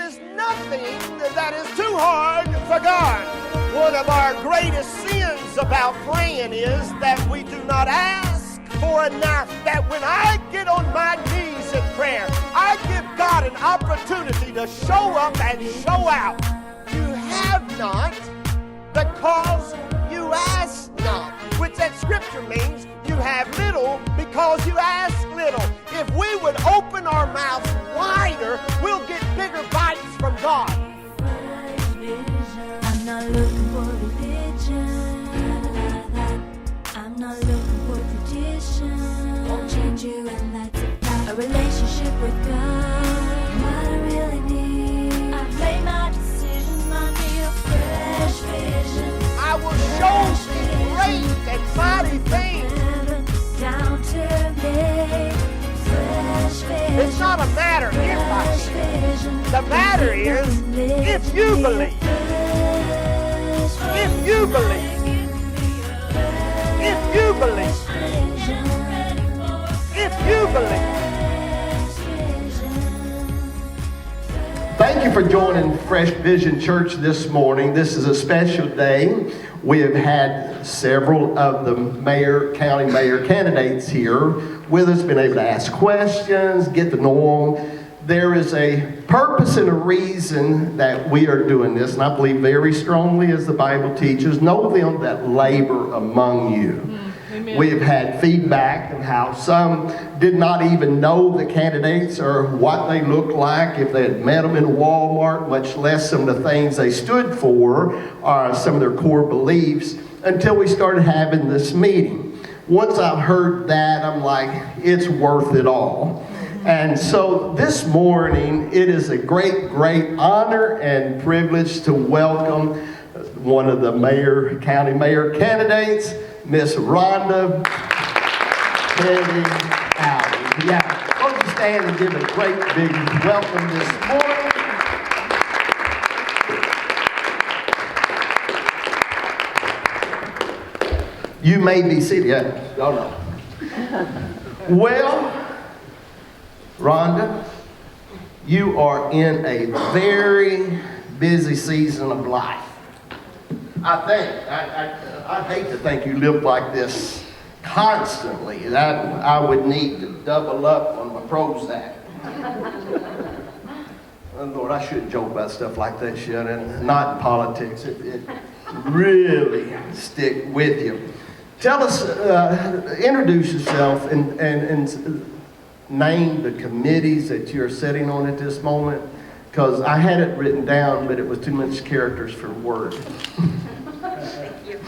is nothing that is too hard for God. One of our greatest sins about praying is that we do not ask for enough. That when I get on my knees in prayer, I give God an opportunity to show up and show out. You have not because you ask not, which that scripture means you have little because you ask little. If we would open our mouths wider, we'll get bigger bites from God. I'm not looking for religion. I'm not looking for tradition. Won't change you, and that's about a relationship with God. What I really need. I've made my decision. I need a fresh vision. I will show you great and mighty things. Down to me. Fresh vision. It's not a matter if I see. The matter is if you believe. If you believe. If you believe. If you believe. Thank you for joining Fresh Vision Church this morning. This is a special day. We have had several of the county mayor candidates here with us, been able to ask questions, get to know them. There is a purpose and a reason that we are doing this, and I believe very strongly, as the Bible teaches, know them that labor among you. Amen. We have had feedback of how some did not even know the candidates or what they looked like, if they had met them in Walmart, much less some of the things they stood for, or some of their core beliefs, until we started having this meeting. Once I've heard that, I'm like, it's worth it all. And so this morning, it is a great, great honor and privilege to welcome one of the county mayor candidates, Miss Rhonda out. Yeah, won't you stand and give a great big welcome this morning. You may be seated. Yeah. Oh no. Well, Rhonda, you are in a very busy season of life. I'd hate to think you live like this constantly. I would need to double up on my Prozac. Lord, I shouldn't joke about stuff like that, should I? Not in politics. It really stick with you. Tell us, introduce yourself and name the committees that you're sitting on at this moment, because I had it written down, but it was too much characters for words. Thank you.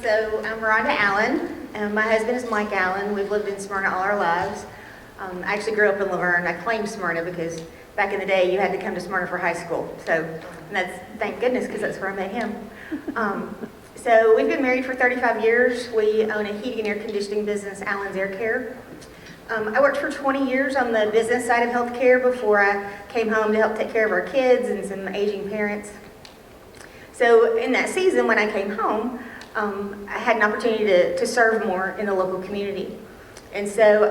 So I'm Rhonda Allen, and my husband is Mike Allen. We've lived in Smyrna all our lives. I actually grew up in Laverne. I claimed Smyrna because back in the day you had to come to Smyrna for high school. So and that's, thank goodness, because that's where I met him. So we've been married for 35 years. We own a heating and air conditioning business, Allen's Air Care. I worked for 20 years on the business side of healthcare before I came home to help take care of our kids and some aging parents. So in that season, when I came home, I had an opportunity to serve more in the local community. And so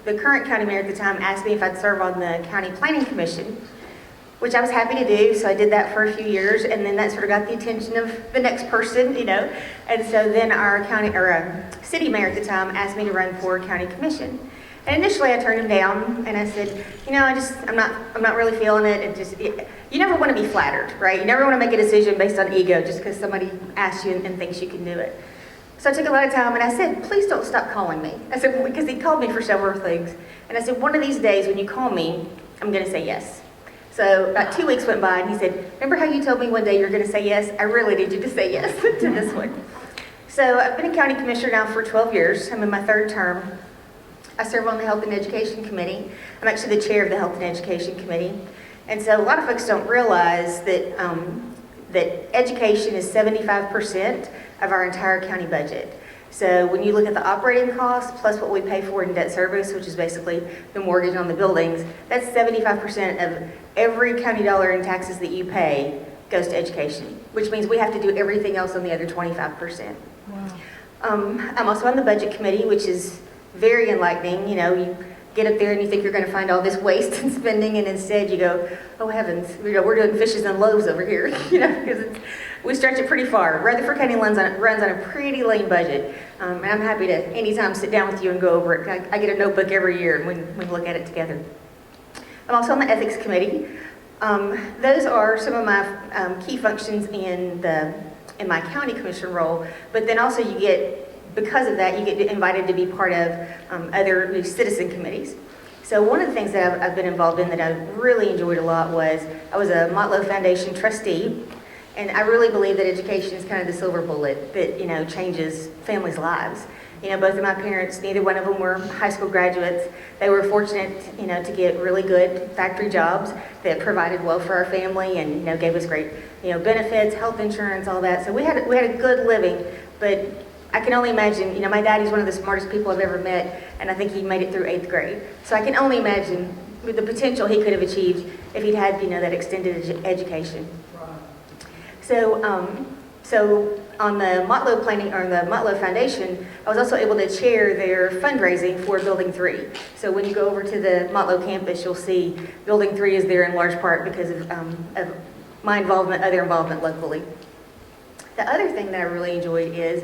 the current county mayor at the time asked me if I'd serve on the county planning commission, which I was happy to do. So I did that for a few years, and then that sort of got the attention of the next person, And so then our city mayor at the time asked me to run for county commission. And initially I turned him down, and I said, I'm not really feeling it. You never want to be flattered, right? You never want to make a decision based on ego just because somebody asks you and thinks you can do it. So I took a lot of time, and I said, please don't stop calling me. I said, because he called me for several things. And I said, one of these days when you call me, I'm going to say yes. So about 2 weeks went by, and he said, remember how you told me one day you're going to say yes? I really need you to say yes to this one. So I've been a county commissioner now for 12 years. I'm in my third term. I serve on the Health and Education Committee. I'm actually the chair of the Health and Education Committee. And so a lot of folks don't realize that that education is 75% of our entire county budget. So when you look at the operating costs plus what we pay for in debt service, which is basically the mortgage on the buildings, that's 75% of every county dollar in taxes that you pay goes to education, which means we have to do everything else on the other 25%. Wow. I'm also on the budget committee, which is very enlightening. get up there and you think you're going to find all this waste and spending, and instead you go, oh heavens, we're doing fishes and loaves over here, because we stretch it pretty far. Rutherford County runs on a pretty lean budget, and I'm happy to anytime sit down with you and go over it. I get a notebook every year and we can look at it together. I'm also on the ethics committee. Those are some of my key functions in my county commission role, but then also because of that, you get invited to be part of other citizen committees. So one of the things that I've been involved in that I really enjoyed a lot was I was a Motlow Foundation trustee, and I really believe that education is kind of the silver bullet that changes families' lives. Both of my parents, neither one of them were high school graduates. They were fortunate, to get really good factory jobs that provided well for our family and gave us great, benefits, health insurance, all that. So we had a good living, but I can only imagine, my daddy's one of the smartest people I've ever met, and I think he made it through 8th grade. So I can only imagine the potential he could have achieved if he'd had, that extended education. So on the Motlow the Motlow Foundation, I was also able to chair their fundraising for Building 3. So when you go over to the Motlow campus, you'll see Building 3 is there in large part because of my other involvement locally. The other thing that I really enjoyed is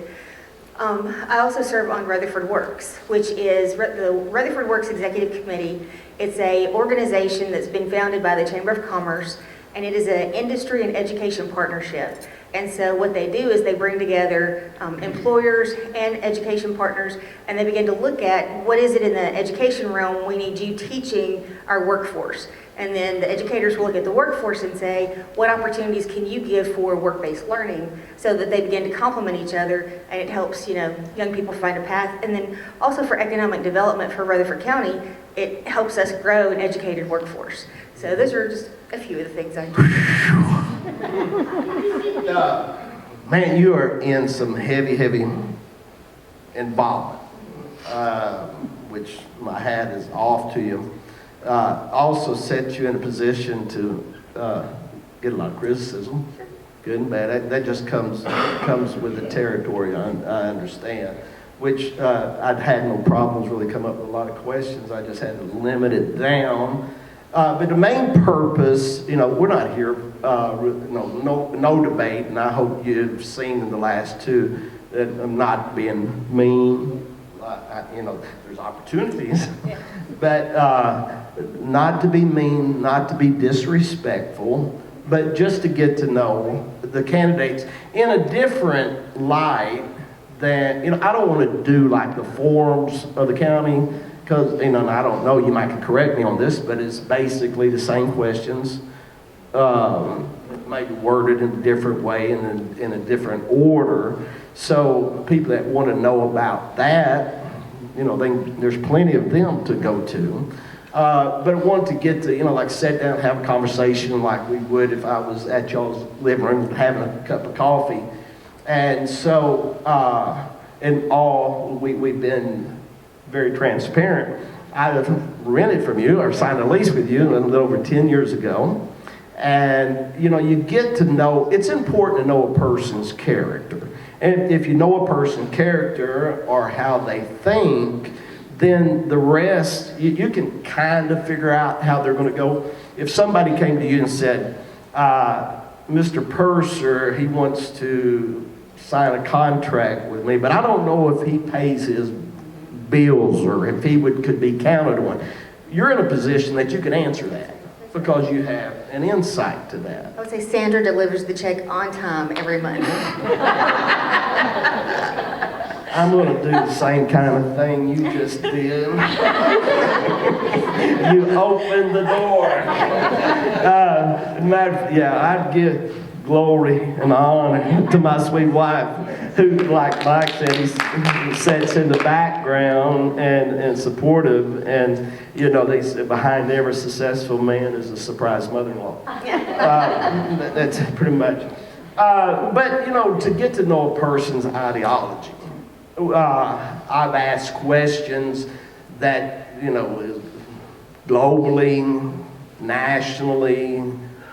I also serve on Rutherford Works, which is the Rutherford Works Executive Committee. It's an organization that's been founded by the Chamber of Commerce, and it is an industry and education partnership. And so what they do is they bring together employers and education partners, and they begin to look at what is it in the education realm we need you teaching our workforce. And then the educators will look at the workforce and say, what opportunities can you give for work-based learning, so that they begin to complement each other, and it helps young people find a path. And then also for economic development for Rutherford County, it helps us grow an educated workforce. So those are just a few of the things I do. Man, you are in some heavy involvement, which my hat is off to you. Also sets you in a position to get a lot of criticism, good and bad. That just comes with the territory, I understand, which I'd had no problems really come up with a lot of questions. I just had to limit it down. But the main purpose, we're not here, no debate, and I hope you've seen in the last two that I'm not being mean. There's opportunities, but not to be mean, not to be disrespectful, but just to get to know the candidates in a different light than, I don't want to do like the forums of the county, because, and I don't know, you might correct me on this, but it's basically the same questions, maybe worded in a different way and in a different order. So people that want to know about that, there's plenty of them to go to. But I want to get to, like sit down and have a conversation like we would if I was at y'all's living room having a cup of coffee. And so, we've been very transparent. I rented from you or signed a lease with you a little over 10 years ago. And, you get to know, it's important to know a person's character. And if you know a person's character or how they think, then the rest, you can kind of figure out how they're going to go. If somebody came to you and said, Mr. Purser, he wants to sign a contract with me, but I don't know if he pays his bills or if he could be counted on. You're in a position that you can answer that because you have an insight to that. I would say Sandra delivers the check on time every month. I'm going to do the same kind of thing you just did. You opened the door. I'd give glory and honor to my sweet wife, who, like Mike said, he sits in the background and supportive. And, they say behind every successful man is a surprise mother-in-law. That's pretty much. But, to get to know a person's ideology, I've asked questions that, globally, nationally,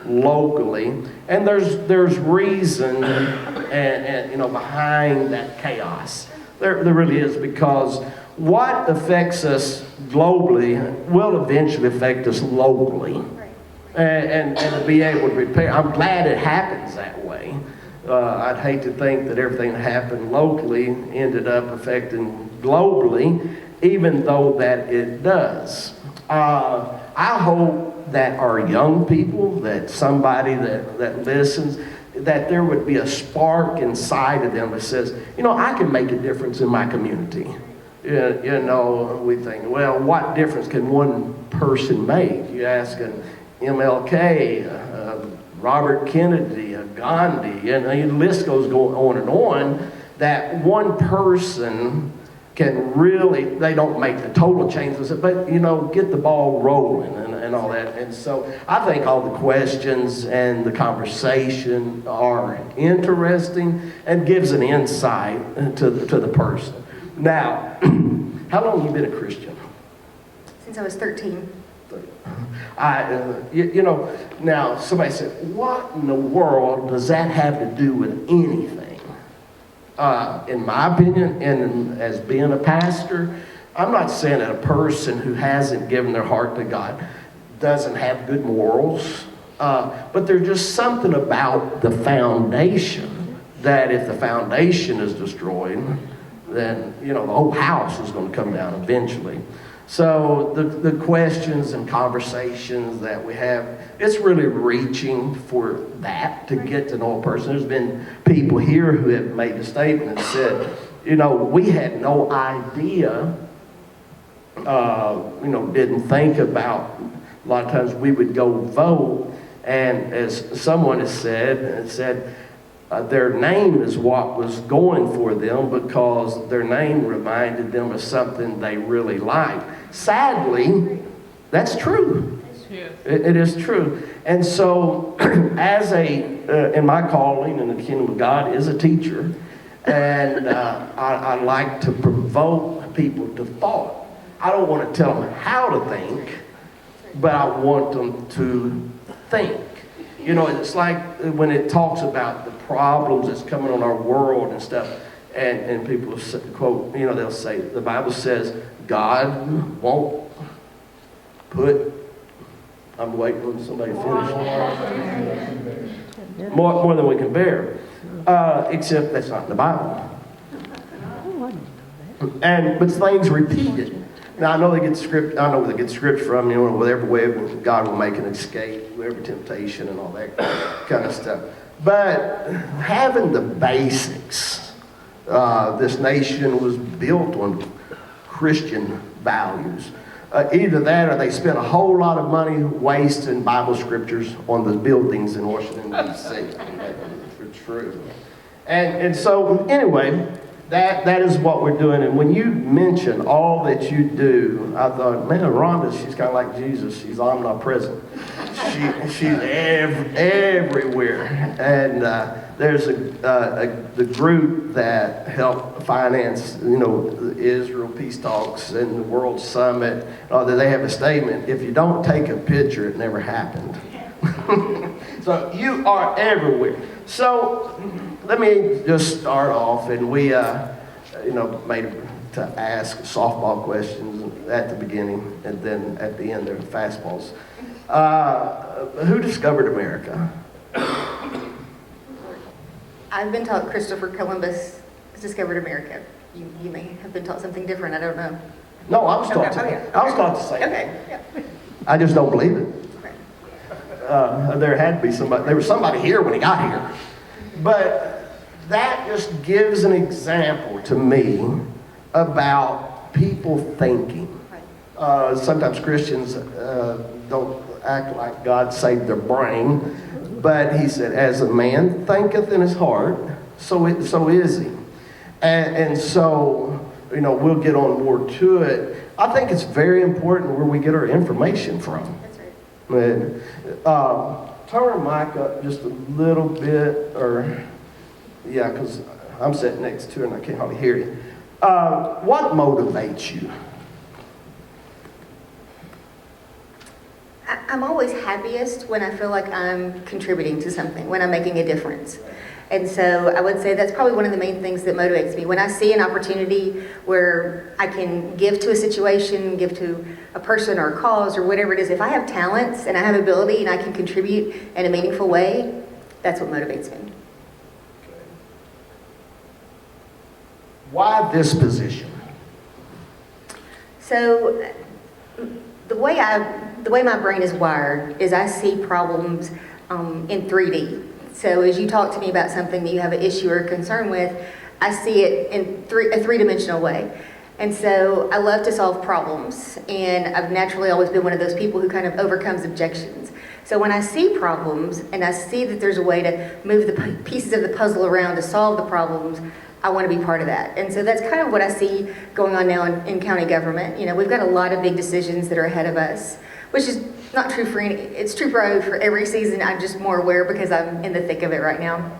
locally, and there's reason and behind that chaos. There really is, because what affects us globally will eventually affect us locally. And to be able to repair. I'm glad it happens that way. I'd hate to think that everything that happened locally ended up affecting globally, even though that it does. I hope that our young people, that somebody that listens, that there would be a spark inside of them that says, I can make a difference in my community. We think, well, what difference can one person make? You ask an MLK, Robert Kennedy, Gandhi, the list goes on and on, that one person can really, they don't make the total changes, but, get the ball rolling and all that. And so I think all the questions and the conversation are interesting and gives an insight to the person. Now, how long have you been a Christian? Since I was 13. Now somebody said, what in the world does that have to do with anything? In my opinion, and as being a pastor, I'm not saying that a person who hasn't given their heart to God doesn't have good morals, but there's just something about the foundation that if the foundation is destroyed, then, the whole house is going to come down eventually. So the questions and conversations that we have, it's really reaching for that to get to know a person. There's been people here who have made a statement and said, we had no idea, didn't think about, a lot of times we would go vote, and as someone has said, their name is what was going for them because their name reminded them of something they really liked. Sadly, that's true. It is true. And so, as in my calling in the kingdom of God is a teacher, and I like to provoke people to thought. I don't want to tell them how to think, but I want them to think. It's like when it talks about the problems that's coming on our world and stuff, and people quote, they'll say, the Bible says, God won't put, I'm waiting for somebody to finish. More than we can bear. Except that's not in the Bible. But things repeated. Now I know they get script from, with every way God will make an escape, with every temptation and all that kind of stuff. But having the basics, this nation was built on Christian values. Either that or they spent a whole lot of money wasting Bible scriptures on the buildings in Washington, D.C. It's true. And so, anyway, that is what we're doing. And when you mention all that you do, I thought, man, Rhonda, she's kind of like Jesus. She's omnipresent. She's everywhere. And there's the group that helped finance, the Israel Peace Talks and the World Summit. They have a statement: if you don't take a picture, it never happened. So you are everywhere. So let me just start off, and we, made to ask softball questions at the beginning, and then at the end, they're fastballs. Who discovered America? I've been taught Christopher Columbus discovered America. You may have been taught something different. I don't know. No, I was taught I was taught to say it. Okay. Yeah. I just don't believe it. There had to be somebody. There was somebody here when he got here. But that just gives an example to me about people thinking. Sometimes Christians don't act like God saved their brain, but he said, as a man thinketh in his heart, so is he. And so, we'll get on more to it. I think it's very important where we get our information from. That's right. And, turn our mic up just a little bit, because I'm sitting next to her and I can't hardly hear you. What motivates you? I'm always happiest when I feel like I'm contributing to something, when I'm making a difference. And so I would say that's probably one of the main things that motivates me. When I see an opportunity where I can give to a situation, give to a person or a cause or whatever it is, if I have talents and I have ability and I can contribute in a meaningful way, that's what motivates me. Why this position? So the way my brain is wired is I see problems in 3D. So as you talk to me about something that you have an issue or a concern with, I see it in a three-dimensional way. And so I love to solve problems, and I've naturally always been one of those people who kind of overcomes objections. So when I see problems and I see that there's a way to move the pieces of the puzzle around to solve the problems, I want to be part of that. And so that's kind of what I see going on now in county government. You know, we've got a lot of big decisions that are ahead of us, which is not true for it's true probably for every season. I'm just more aware because I'm in the thick of it right now.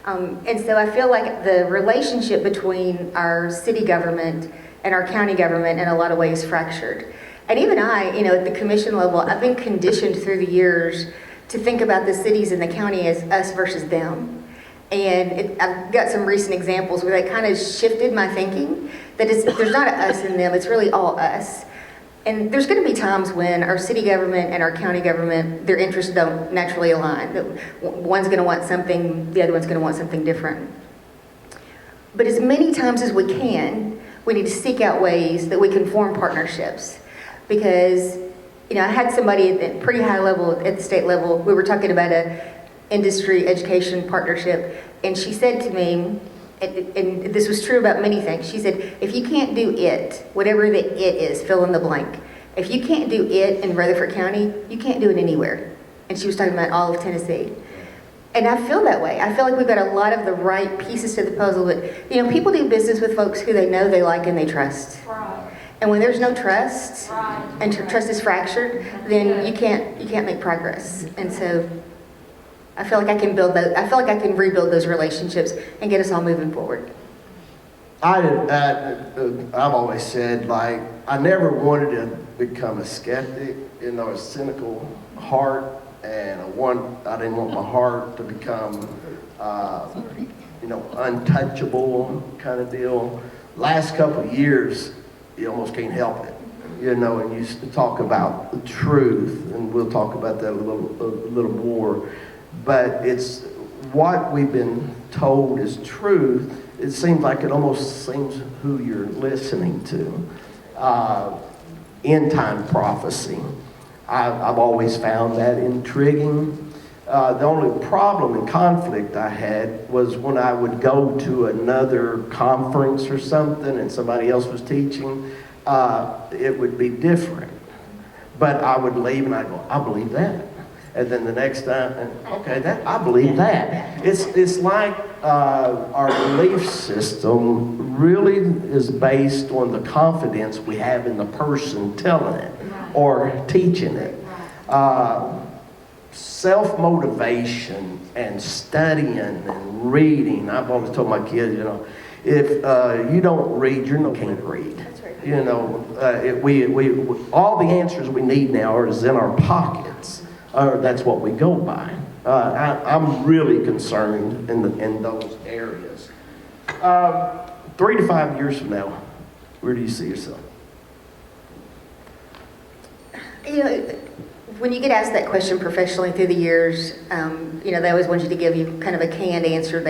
And so I feel like the relationship between our city government and our county government in a lot of ways fractured. And even I, you know, at the commission level, I've been conditioned through the years to think about the cities and the county as us versus them. And I've got some recent examples where that kind of shifted my thinking, that there's not an us and them, it's really all us. And there's going to be times when our city government and our county government, their interests don't naturally align. One's going to want something, the other one's going to want something different. But as many times as we can, we need to seek out ways that we can form partnerships. Because, you know, I had somebody at pretty high level, at the state level, we were talking about a industry education partnership, and she said to me, and this was true about many things, she said, if you can't do it, whatever the it is, fill in the blank. If you can't do it in Rutherford County, you can't do it anywhere. And she was talking about all of Tennessee. And I feel that way. I feel like we've got a lot of the right pieces to the puzzle. But, you know, people do business with folks who they know, they like, and they trust. Right. And when there's no trust, Right. and trust is fractured, then you can't make progress. And so I feel like I can rebuild those relationships and get us all moving forward. I've always said, like, I never wanted to become a skeptic, you know, a cynical heart, and I didn't want my heart to become, you know, untouchable kind of deal. Last couple of years, you almost can't help it, you know, and you talk about the truth, and we'll talk about that a little more. But it's what we've been told is truth. It seems like it almost seems who you're listening to. End time prophecy. I've always found that intriguing. The only problem and conflict I had was when I would go to another conference or something and somebody else was teaching, it would be different. But I would leave and I'd go, I believe that. And then the next time, okay, I believe that. It's like our belief system really is based on the confidence we have in the person telling it or teaching it. Self-motivation and studying and reading. I've always told my kids, you know, if you don't read, you can't read. That's right. You know, we all the answers we need now is in our pockets. That's what we go by. I'm really concerned in those areas. 3 to 5 years from now, where do you see yourself? You know, when you get asked that question professionally through the years, you know, they always want you to give you kind of a canned answer.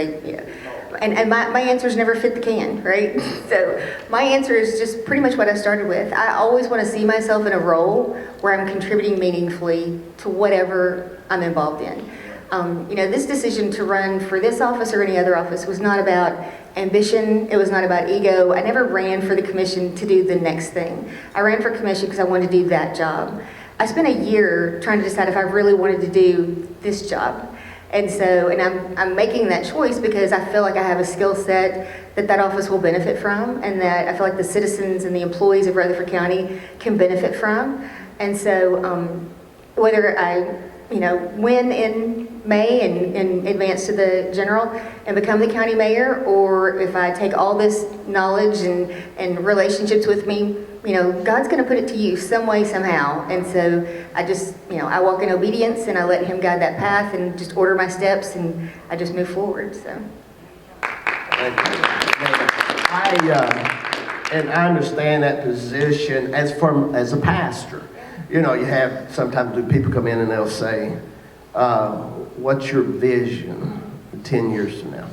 And my answers never fit the can, right? So my answer is just pretty much what I started with. I always want to see myself in a role where I'm contributing meaningfully to whatever I'm involved in. You know, this decision to run for this office or any other office was not about ambition. It was not about ego. I never ran for the commission to do the next thing. I ran for commission because I wanted to do that job. I spent a year trying to decide if I really wanted to do this job. And so, and I'm making that choice because I feel like I have a skill set that office will benefit from, and that I feel like the citizens and the employees of Rutherford County can benefit from. And so, whether I, you know, win in May and advance to the general and become the county mayor, or if I take all this knowledge and relationships with me God's going to put it to use some way, somehow. And so I just, I walk in obedience and I let him guide that path and just order my steps and I just move forward, so. And I understand that position as a pastor. You have sometimes people come in and they'll say, what's your vision for 10 years from now?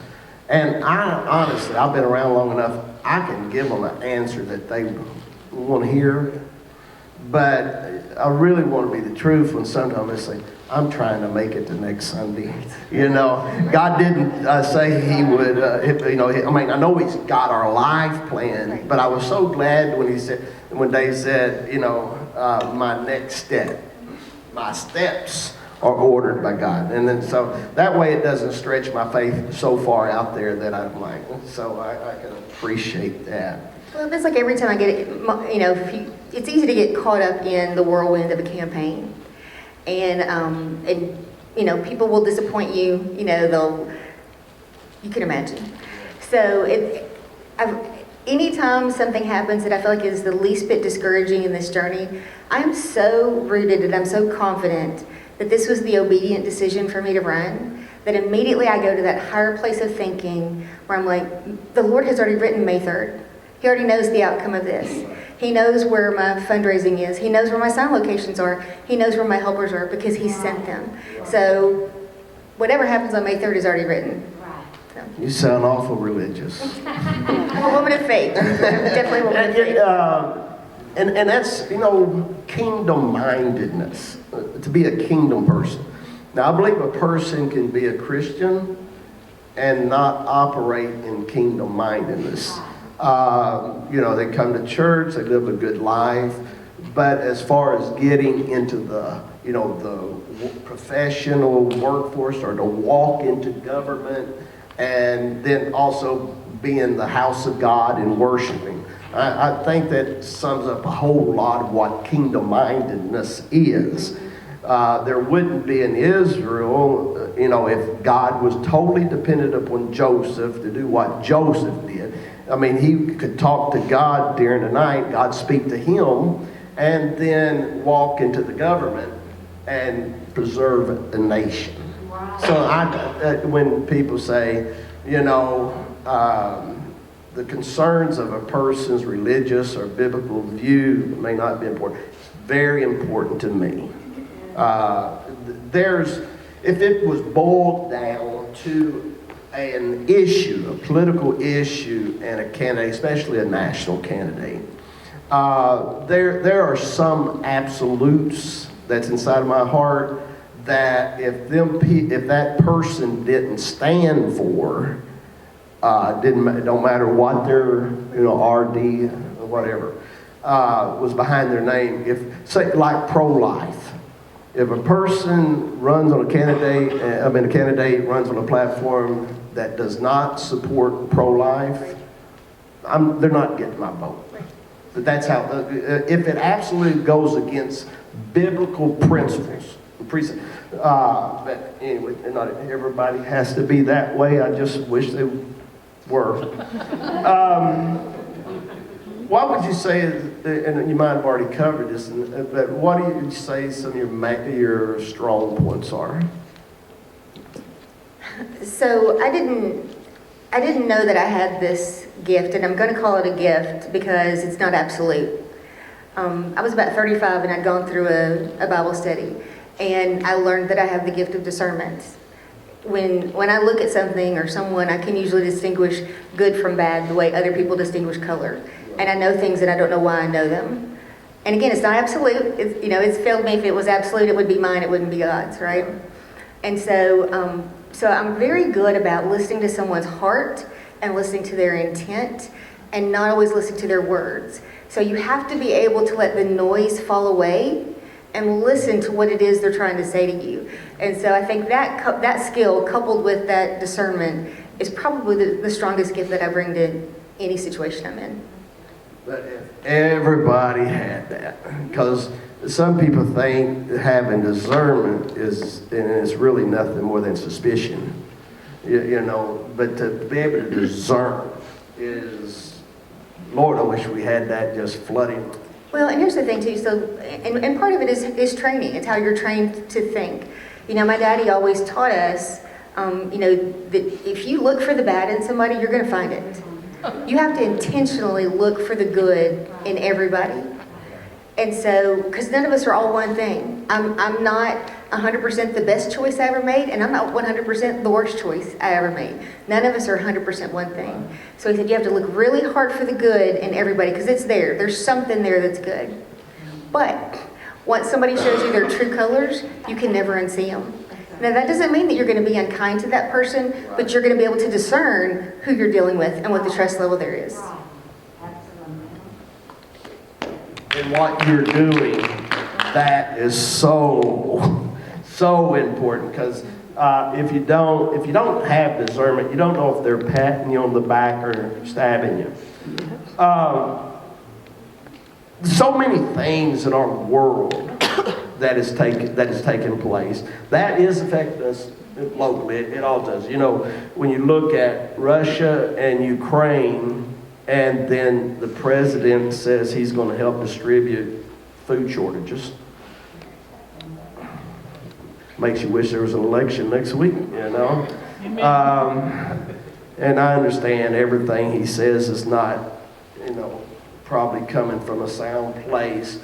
And honestly, I've been around long enough, I can give them an answer that they want to hear. But I really want to be the truth when sometimes they say, I'm trying to make it to next Sunday. God didn't say he would, I know he's got our life planned, but I was so glad when Dave said, my next step, my steps are ordered by God. And then so that way it doesn't stretch my faith so far out there that I'm like, so I can appreciate that. Well, it's like every time I get it, it's easy to get caught up in the whirlwind of a campaign. And people will disappoint you, you can imagine. So anytime something happens that I feel like is the least bit discouraging in this journey, I'm so rooted and I'm so confident that this was the obedient decision for me to run, that immediately I go to that higher place of thinking where I'm like, the Lord has already written May 3rd. He already knows the outcome of this. He knows where my fundraising is. He knows where my sign locations are. He knows where my helpers are because he sent them. So whatever happens on May 3rd is already written. So. You sound awful religious. I'm a woman of faith. I'm definitely a woman of faith. And that's, kingdom-mindedness, to be a kingdom person. Now, I believe a person can be a Christian and not operate in kingdom-mindedness. They come to church, they live a good life, but as far as getting into the professional workforce or to walk into government and then also be in the house of God and worshiping, I think that sums up a whole lot of what kingdom-mindedness is. There wouldn't be in Israel, if God was totally dependent upon Joseph to do what Joseph did. I mean, he could talk to God during the night, God speak to him, and then walk into the government and preserve a nation. Wow. So when people say, the concerns of a person's religious or biblical view may not be important, it's very important to me. If it was boiled down to an issue, a political issue, and a candidate, especially a national candidate, there are some absolutes that's inside of my heart that if that person didn't stand for, don't matter what their RD or whatever was behind their name. Say like pro-life. If a person runs on a candidate runs on a platform that does not support pro-life, they're not getting my vote. But that's how, if it absolutely goes against biblical principles, but anyway, not everybody has to be that way. I just wish they were. What would you say, and you might have already covered this, but what do you say some of your strong points are? So I didn't know that I had this gift, and I'm going to call it a gift because it's not absolute. I was about 35 and I'd gone through a Bible study, and I learned that I have the gift of discernment. When I look at something or someone, I can usually distinguish good from bad the way other people distinguish color. And I know things and I don't know why I know them. And again, it's not absolute. It's failed me. If it was absolute, it would be mine. It wouldn't be God's, right? And so, so I'm very good about listening to someone's heart and listening to their intent and not always listening to their words. So you have to be able to let the noise fall away and listen to what it is they're trying to say to you. And so I think that skill coupled with that discernment is probably the strongest gift that I bring to any situation I'm in. But if everybody had that, because some people think having discernment is really nothing more than suspicion, but to be able to discern is, Lord, I wish we had that just flooding Well, and here's the thing too, so, and part of it is training. It's how you're trained to think. You know, my daddy always taught us, you know, that if you look for the bad in somebody, you're going to find it. You have to intentionally look for the good in everybody. And so, because none of us are all one thing. I'm not 100% the best choice I ever made, and I'm not 100% the worst choice I ever made. None of us are 100% one thing. So he said you have to look really hard for the good in everybody, because it's there. There's something there that's good. But once somebody shows you their true colors, you can never unsee them. Now, that doesn't mean that you're going to be unkind to that person, but you're going to be able to discern who you're dealing with and what the trust level there is. And what you're doing, that is so important, because if you don't have discernment, you don't know if they're patting you on the back or stabbing you. So many things in our world that is taking place that is affecting us locally. It all does. You know, when you look at Russia and Ukraine, and then the president says he's going to help distribute food shortages. Makes you wish there was an election next week, you know. And I understand everything he says is not, you know, probably coming from a sound place.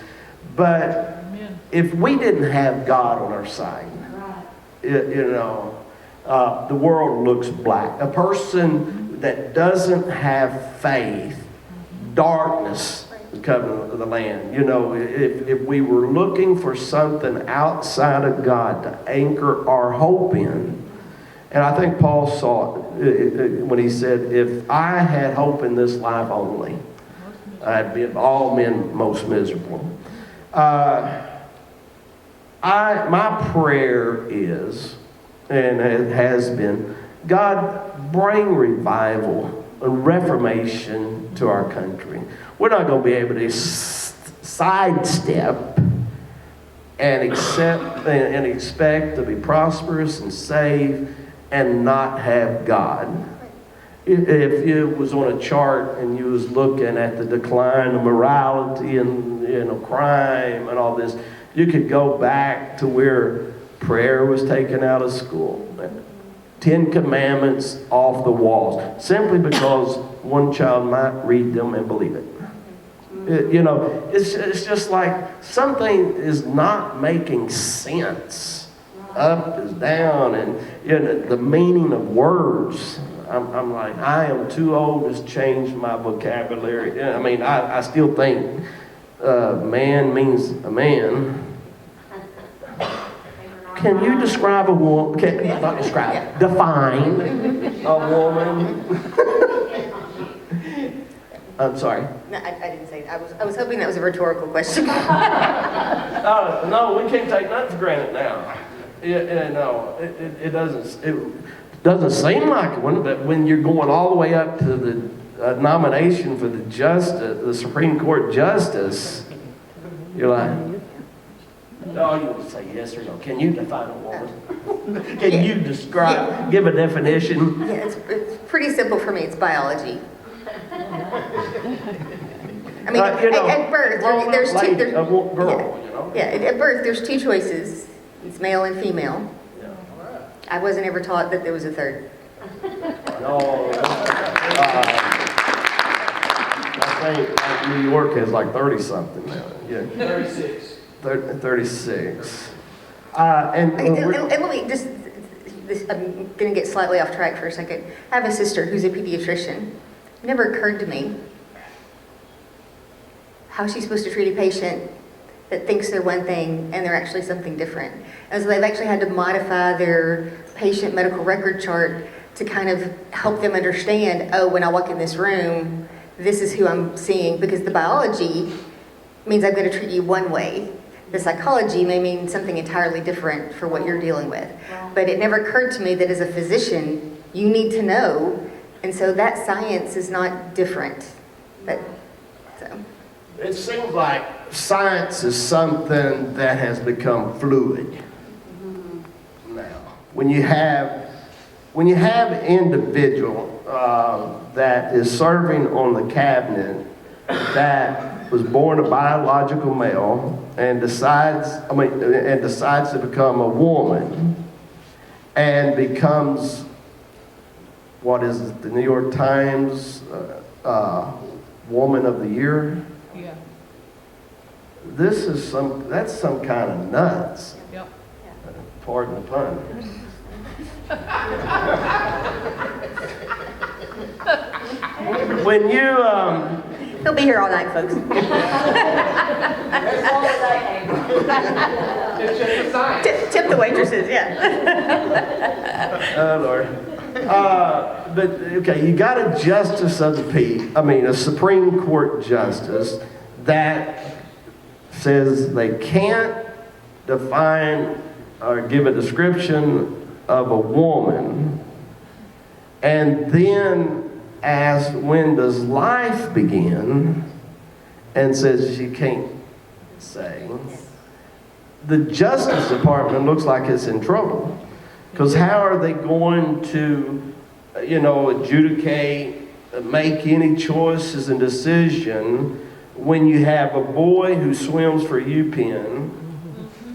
But if we didn't have God on our side, you know, the world looks black. A person that doesn't have faith, darkness is covering the land. You know, if we were looking for something outside of God to anchor our hope in, and I think Paul saw it when he said, if I had hope in this life only, I'd be of all men most miserable. My prayer is, and it has been, God, bring revival and reformation to our country. We're not going to be able to sidestep and accept and expect to be prosperous and saved and not have God. If you was on a chart and you was looking at the decline of morality and, you know, crime and all this, you could go back to where prayer was taken out of school. 10 Commandments off the walls, simply because one child might read them and believe it. You know, it's just like something is not making sense. Up is down, and you know, the meaning of words. I'm like, I am too old to change my vocabulary. I mean, I still think man means a man. Can you describe a woman? Not describe. Define a woman. I'm sorry. No, I didn't say that. I was hoping that was a rhetorical question. No, we can't take nothing for granted now. No, it doesn't seem like one, but when you're going all the way up to the nomination for the Supreme Court justice, you're like, oh, you would say yes or no. Can you define a woman? Can you describe, give a definition? Yeah, it's pretty simple for me. It's biology. I mean, You know, at birth, there's lady, two. a girl, you know. Yeah, at birth, there's two choices. It's male and female. Yeah. I wasn't ever taught that there was a third. No. I think New York has like 30-something now. Yeah. 36. And 36. let me just, I'm going to get slightly off track for a second. I have a sister who's a pediatrician. It never occurred to me how she's supposed to treat a patient that thinks they're one thing and they're actually something different. And so they've actually had to modify their patient medical record chart to kind of help them understand, oh, when I walk in this room, this is who I'm seeing, because the biology means I'm going to treat you one way. The psychology may mean something entirely different for what you're dealing with. But it never occurred to me that as a physician, you need to know, and so that science is not different. So. It seems like science is something that has become fluid now. When you have an individual that is serving on the cabinet that was born a biological male and decides to become a woman and becomes, what is it, the New York Times Woman of the Year? Yeah. That's some kind of nuts. Yep. Pardon the pun. When you, He'll be here all night, folks. It's just a sign. Tip the waitresses, yeah. oh Lord. But okay, you got a justice of the peace, a Supreme Court justice that says they can't define or give a description of a woman, and then asks when does life begin, and says she can't say. The Justice Department looks like it's in trouble, because how are they going to, adjudicate, make any choices and decision when you have a boy who swims for UPenn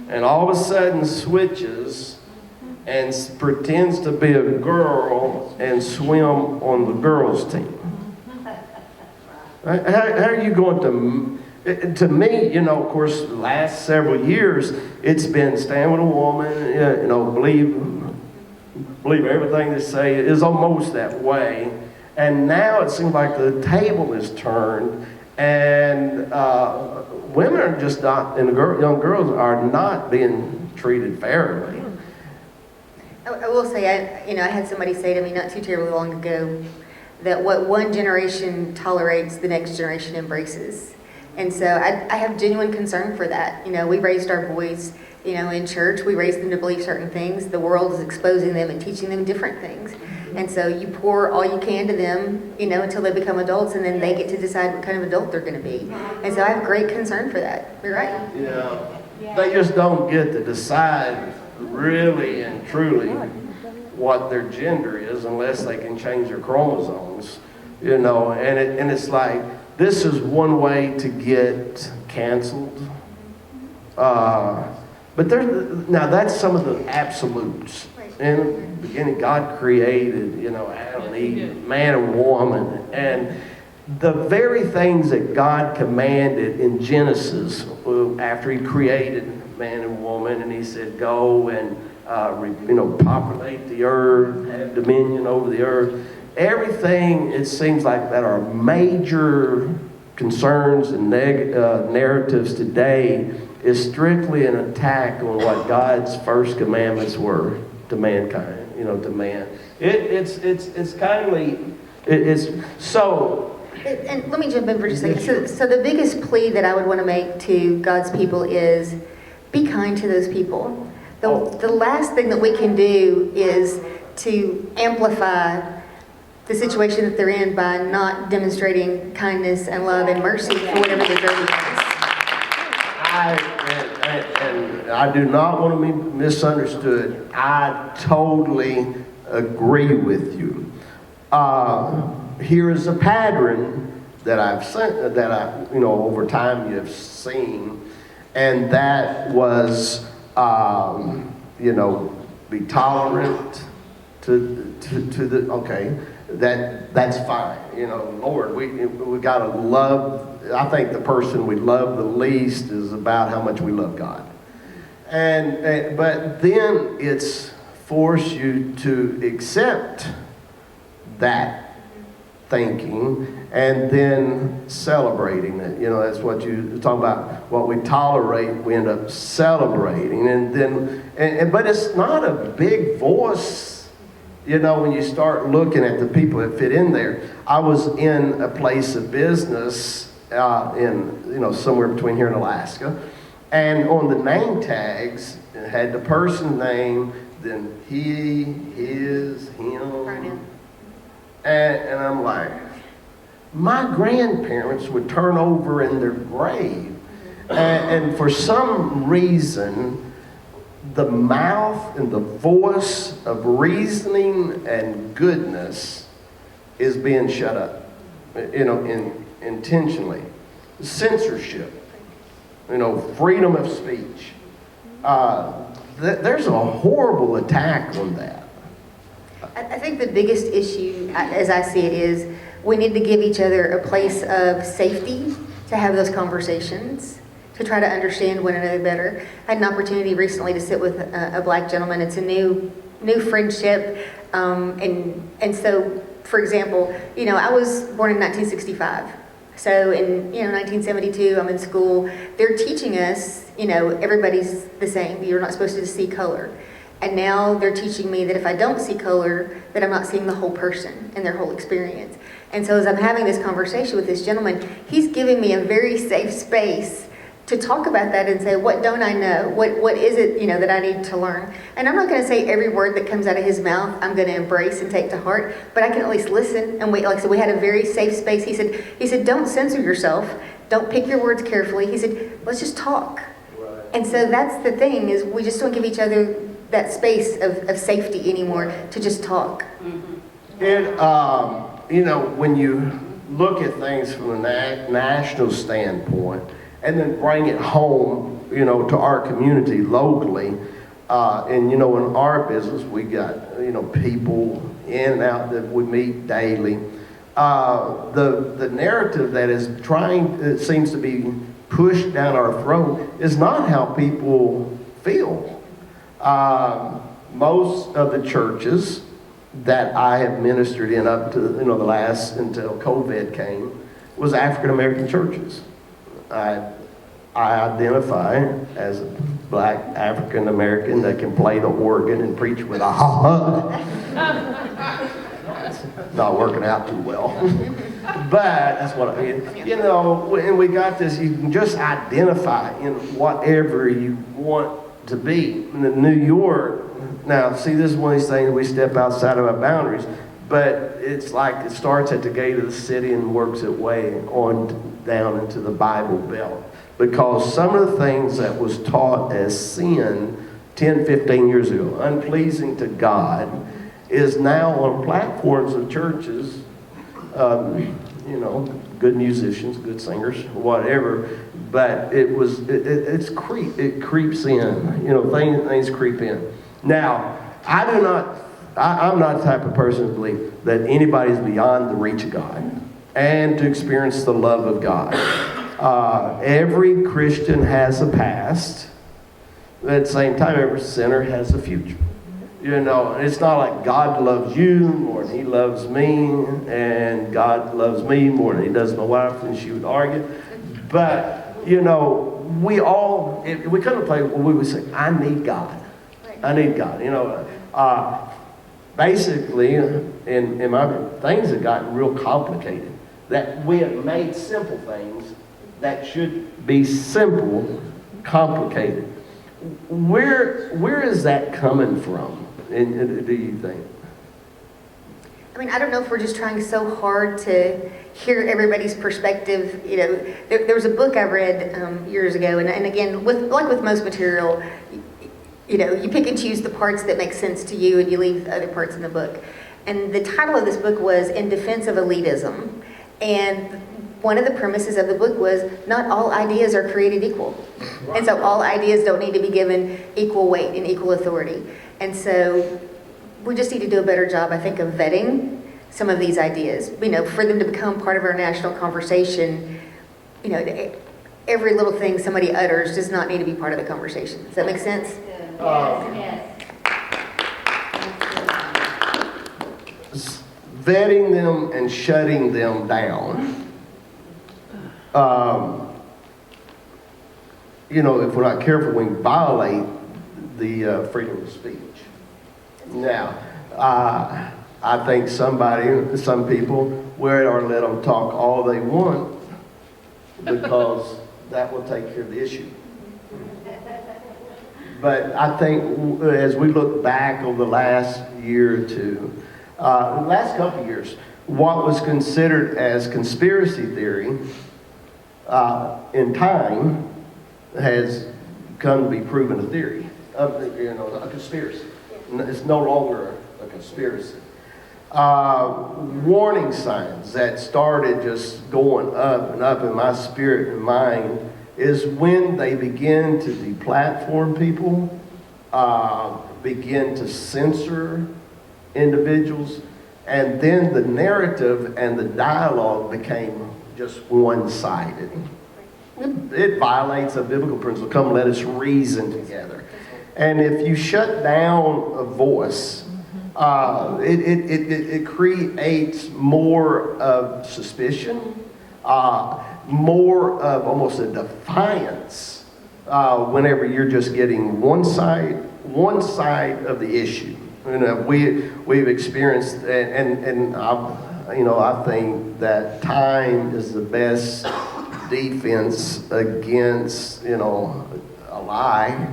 and all of a sudden switches and pretends to be a girl and swim on the girls' team? How are you going to me, of course, the last several years, it's been stand with a woman, believe everything they say is almost that way. And now it seems like the table is turned, and women are just not, and young girls are not being treated fairly. I will say, I had somebody say to me not too terribly long ago that what one generation tolerates, the next generation embraces. And so I have genuine concern for that. We raised our boys, in church. We raised them to believe certain things. The world is exposing them and teaching them different things. And so you pour all you can to them, until they become adults, and then they get to decide what kind of adult they're going to be. And so I have great concern for that. You're right. Yeah. They just don't get to decide really and truly what their gender is unless they can change their chromosomes, and it's like, this is one way to get canceled. But now that's some of the absolutes. In the beginning, God created, Adam and Eve, man and woman, and the very things that God commanded in Genesis after He created man and woman, and He said, "Go and populate the earth, have dominion over the earth." Everything, it seems like, that are major concerns and narratives today is strictly an attack on what God's first commandments were to mankind, to man. It's kindly, it's so. And let me jump in for just a second. So the biggest plea that I would want to make to God's people is be kind to those people. The last thing that we can do is to amplify the situation that they're in by not demonstrating kindness and love and mercy for whatever they're doing. I do not want to be misunderstood. I totally agree with you. Here is a pattern that I've sent, that over time you have seen, and that was, be tolerant to the, okay, that's fine. Lord, we got to love. I think the person we love the least is about how much we love God. But then it's force you to accept that thinking and then celebrating it. That's what you talk about. What we tolerate, we end up celebrating, but it's not a big voice. When you start looking at the people that fit in there. I was in a place of business somewhere between here and Alaska, and on the name tags it had the person's name, then he, his, him, and I'm like, my grandparents would turn over in their grave, and for some reason the mouth and the voice of reasoning and goodness is being shut up, intentionally. censorship, freedom of speech. There's a horrible attack on that. I think the biggest issue, as I see it, is we need to give each other a place of safety to have those conversations, to try to understand one another better. I had an opportunity recently to sit with a black gentleman. It's a new friendship, and so, for example, I was born in 1965. So in 1972, I'm in school. They're teaching us, everybody's the same. You're not supposed to see color. And now they're teaching me that if I don't see color, that I'm not seeing the whole person and their whole experience. And so as I'm having this conversation with this gentleman, he's giving me a very safe space to talk about that and say, what don't I know? What is it, that I need to learn? And I'm not going to say every word that comes out of his mouth I'm going to embrace and take to heart, but I can at least listen. And like I said, we had a very safe space. He said, don't censor yourself. Don't pick your words carefully. He said, let's just talk. Right. And so that's the thing, is we just don't give each other that space of safety anymore to just talk. And, when you look at things from a national standpoint, and then bring it home, to our community locally. And, in our business, we got, people in and out that we meet daily. The narrative that it seems to be pushed down our throat is not how people feel. Most of the churches that I have ministered in up to, until COVID came, was African American churches. I identify as a black African American that can play the organ and preach with a ha-ha. It's not working out too well. But that's what I mean. And we got this, you can just identify in whatever you want to be. In New York, now see, this is one of these things, we step outside of our boundaries, but it's like it starts at the gate of the city and works its way on down into the Bible Belt. Because some of the things that was taught as sin 10, 15 years ago, unpleasing to God, is now on platforms of churches, good musicians, good singers, whatever, but it creeps in, things creep in. Now, I'm not the type of person to believe that anybody's beyond the reach of God and to experience the love of God. Every Christian has a past. At the same time, every sinner has a future. It's not like God loves you more than he loves me, and God loves me more than he does my wife, and she would argue. But, we all, if we couldn't play, we would say, I need God. I need God. Basically, in my things have gotten real complicated. That we have made simple things that should be simple, complicated. Where is that coming from, do you think? I don't know if we're just trying so hard to hear everybody's perspective. There was a book I read years ago, and again, with most material, you pick and choose the parts that make sense to you, and you leave the other parts in the book. And the title of this book was In Defense of Elitism. And one of the premises of the book was not all ideas are created equal. And so all ideas don't need to be given equal weight and equal authority. And so we just need to do a better job, I think, of vetting some of these ideas, for them to become part of our national conversation. Every little thing somebody utters does not need to be part of the conversation. Does that make sense? Yes. Vetting them and shutting them down. If we're not careful, we can violate the freedom of speech. Now, I think some people, let them talk all they want, because that will take care of the issue. But I think as we look back over the last year or two, the last couple of years, what was considered as conspiracy theory in time has come to be proven a theory, a conspiracy. It's no longer a conspiracy. Warning signs that started just going up and up in my spirit and mind is when they begin to deplatform people, begin to censor individuals, and then the narrative and the dialogue became just one-sided. It violates a biblical principle. Come, let us reason together. And if you shut down a voice, it creates more of suspicion, more of almost a defiance whenever you're just getting one side of the issue. You know, we've experienced, and I think that time is the best defense against, a lie,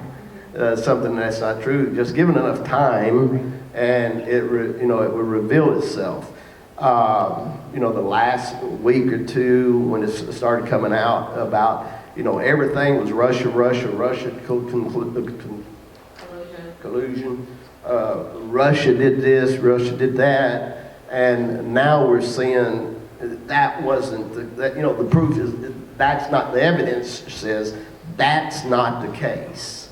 something that's not true. Just given enough time, and it will reveal itself. The last week or two, when it started coming out about, everything was Russia collusion. Russia did this, Russia did that, and now we're seeing that wasn't the proof is that's not the evidence says that's not the case.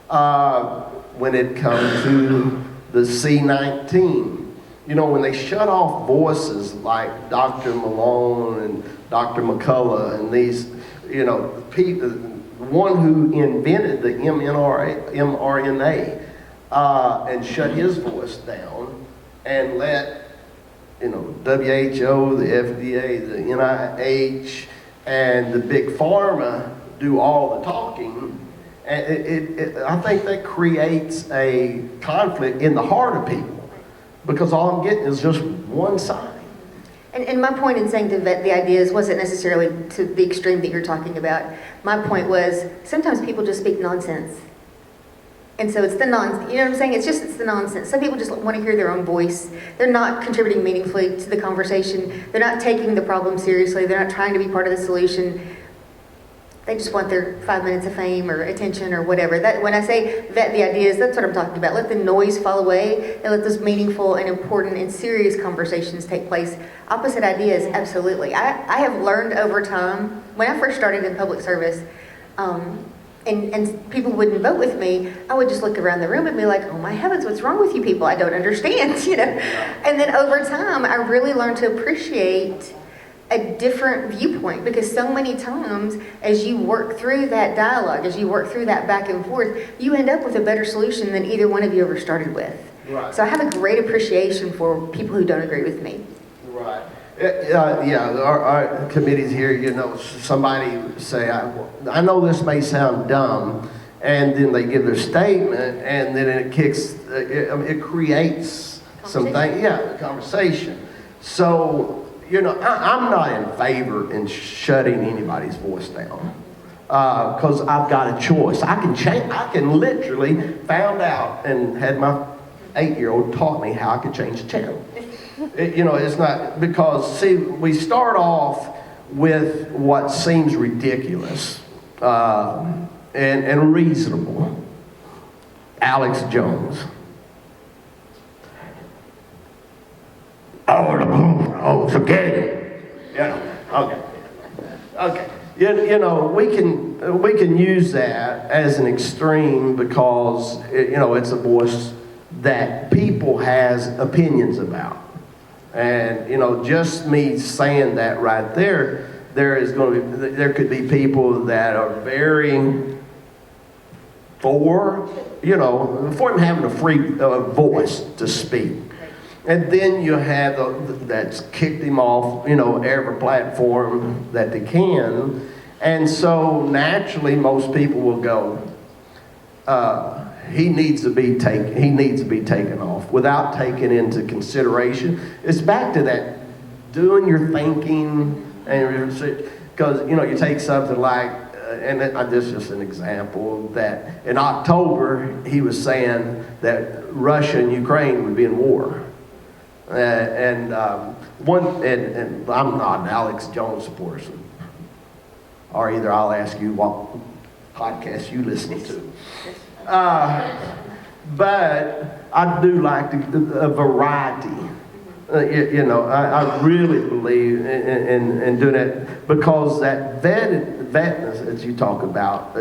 When it comes to the C-19, when they shut off voices like Dr. Malone and Dr. McCullough and these, people, one who invented the mRNA. And shut his voice down and let, WHO, the FDA, the NIH, and the big pharma do all the talking. And I think that creates a conflict in the heart of people because all I'm getting is just one side. And my point in saying to vet the ideas wasn't necessarily to the extreme that you're talking about. My point was sometimes people just speak nonsense. And so it's the nonsense, you know what I'm saying? It's the nonsense. Some people just want to hear their own voice. They're not contributing meaningfully to the conversation. They're not taking the problem seriously. They're not trying to be part of the solution. They just want their 5 minutes of fame or attention or whatever. That when I say vet the ideas, that's what I'm talking about. Let the noise fall away and let those meaningful and important and serious conversations take place. Opposite ideas, absolutely. I have learned over time, when I first started in public service, and people wouldn't vote with me, I would just look around the room and be like, oh my heavens, what's wrong with you people? I don't understand, And then over time, I really learned to appreciate a different viewpoint because so many times as you work through that dialogue, as you work through that back and forth, you end up with a better solution than either one of you ever started with. Right. So I have a great appreciation for people who don't agree with me. Right. Our committees here, somebody say, I know this may sound dumb, and then they give their statement, and then it kicks, it creates something, conversation. So, I'm not in favor in shutting anybody's voice down, because I've got a choice. I can literally found out and had my 8-year-old taught me how I could change the channel. It's not because, we start off with what seems ridiculous and reasonable. Alex Jones. Oh, forget it. Okay. We can use that as an extreme because it's a voice that people has opinions about. And just me saying that right there, there could be people that are very for him having a free voice to speak. And then you have that's kicked him off, every platform that they can. And so naturally most people will go, he needs to be taken off without taking into consideration. It's back to that doing your thinking, and because you take something like, and this is just an example that in October he was saying that Russia and Ukraine would be in war, and I'm not an Alex Jones supporter, or either I'll ask you what podcast you listen to. But I do like a variety I really believe in doing that, because that vetness, as you talk about,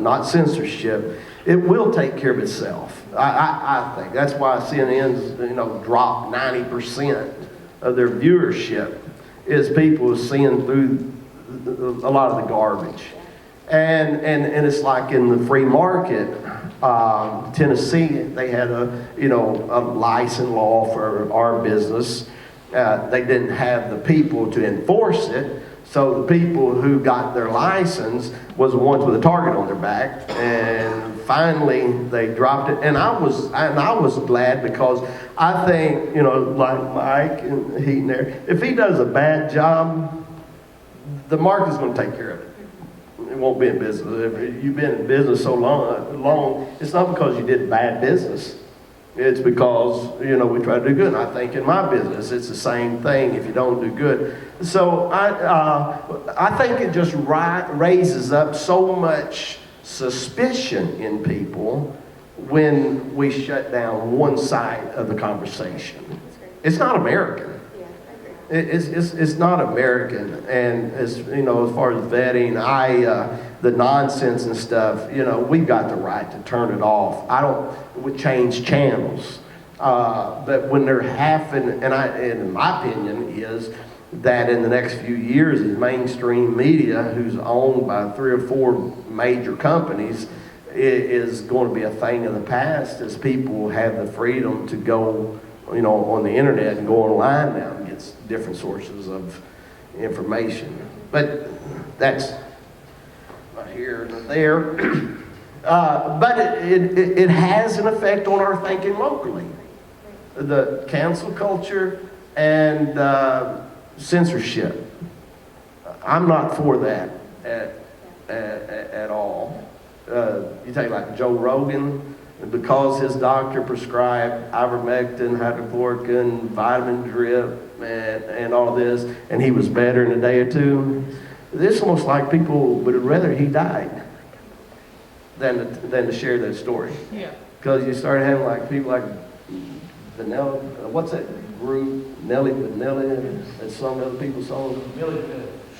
not censorship, it will take care of itself. I think that's why CNN's dropped 90% of their viewership, is people seeing through a lot of the garbage, and it's like in the free market. Tennessee, they had a license law for our business. They didn't have the people to enforce it, so the people who got their license was the ones with a target on their back. And finally, they dropped it, and I was glad, because I think like Mike and Heaton there, if he does a bad job, the market's going to take care of it. It won't be in business. If you've been in business so long, it's not because you did bad business. It's because, we try to do good. And I think in my business, it's the same thing if you don't do good. So I think it just raises up so much suspicion in people when we shut down one side of the conversation. It's not American. It's not American, and as far as vetting, the nonsense and stuff, we've got the right to turn it off. We change channels, but when they're and in my opinion, is that in the next few years, the mainstream media, who's owned by 3 or 4 major companies, is going to be a thing of the past, as people have the freedom to go, on the internet and go online now and get different sources of information. But that's not here and there. But it has an effect on our thinking locally. The cancel culture and censorship. I'm not for that at all. You take like Joe Rogan, because his doctor prescribed ivermectin, hydrochloroquine, vitamin drip, and all this, and he was better in a day or two. It's almost like people would rather he died than to share that story. Yeah. Because you start having like people like Vanilla, what's that group, Nelly Vanilli, and some other people's songs? Milli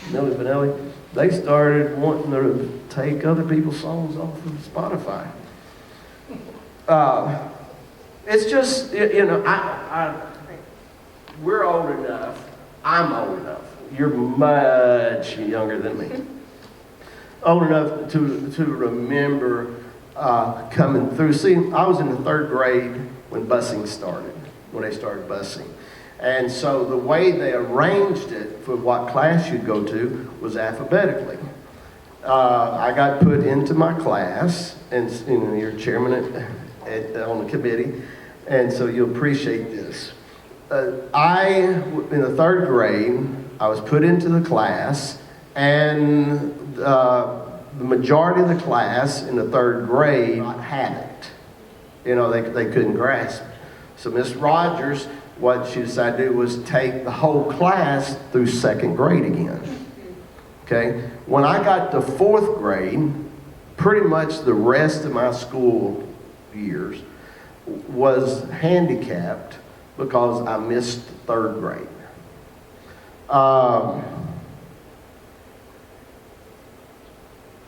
Vanilli. They started wanting to take other people's songs off of Spotify. It's just, we're old enough. I'm old enough. You're much younger than me. Old enough to remember coming through. See, I was in the 3rd grade when busing started, when they started busing. And so the way they arranged it for what class you'd go to was alphabetically. I got put into my class, and you're chairman on the committee, and so you'll appreciate this. In the 3rd grade, I was put into the class, and the majority of the class in the 3rd grade had it. They couldn't grasp it. So Miss Rogers, what she decided to do was take the whole class through 2nd grade again. Okay? When I got to 4th grade, pretty much the rest of my school years was handicapped because I missed 3rd grade.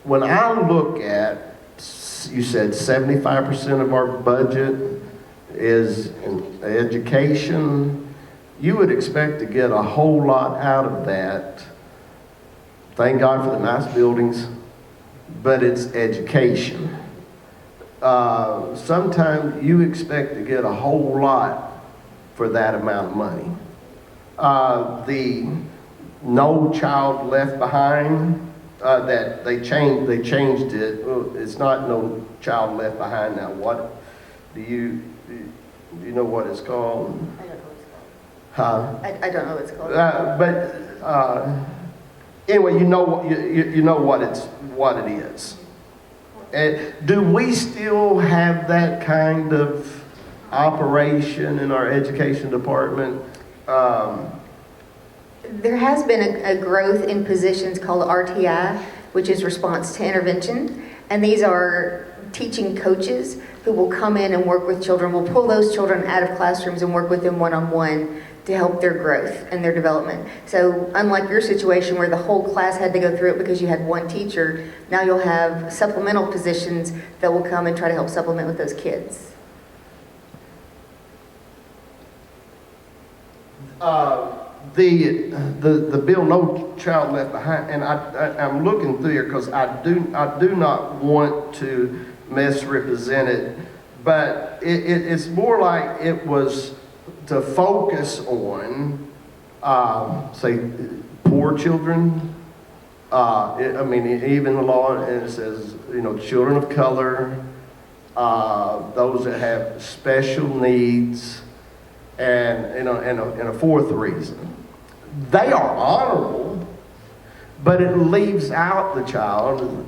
When I look at, you said 75% of our budget is in education, you would expect to get a whole lot out of that. Thank God for the nice buildings, but it's education. Sometimes you expect to get a whole lot for that amount of money. The No Child Left Behind, that they changed it. Well, it's not No Child Left Behind now. What do you know what it's called? I don't know what it's called. Huh? I don't know what it's called. Anyway, you know what it is. And do we still have that kind of operation in our education department? There has been a growth in positions called RTI, which is response to intervention, and these are teaching coaches who will come in and work with children. We'll pull those children out of classrooms and work with them one-on-one to help their growth and their development. So unlike your situation where the whole class had to go through it because you had one teacher, now you'll have supplemental positions that will come and try to help supplement with those kids. The bill No Child Left Behind, and I'm looking through here because I do not want to misrepresent it, but it's more like it was to focus on, say, poor children. I mean, even the law, and it says, children of color, those that have special needs, and a fourth reason. They are honorable, but it leaves out the child.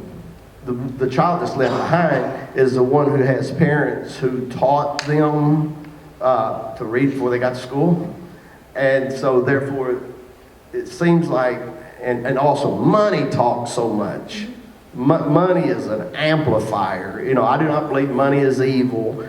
The child that's left behind is the one who has parents who taught them to read before they got to school. And so therefore, it seems like, and also money talks so much. Money is an amplifier. I do not believe money is evil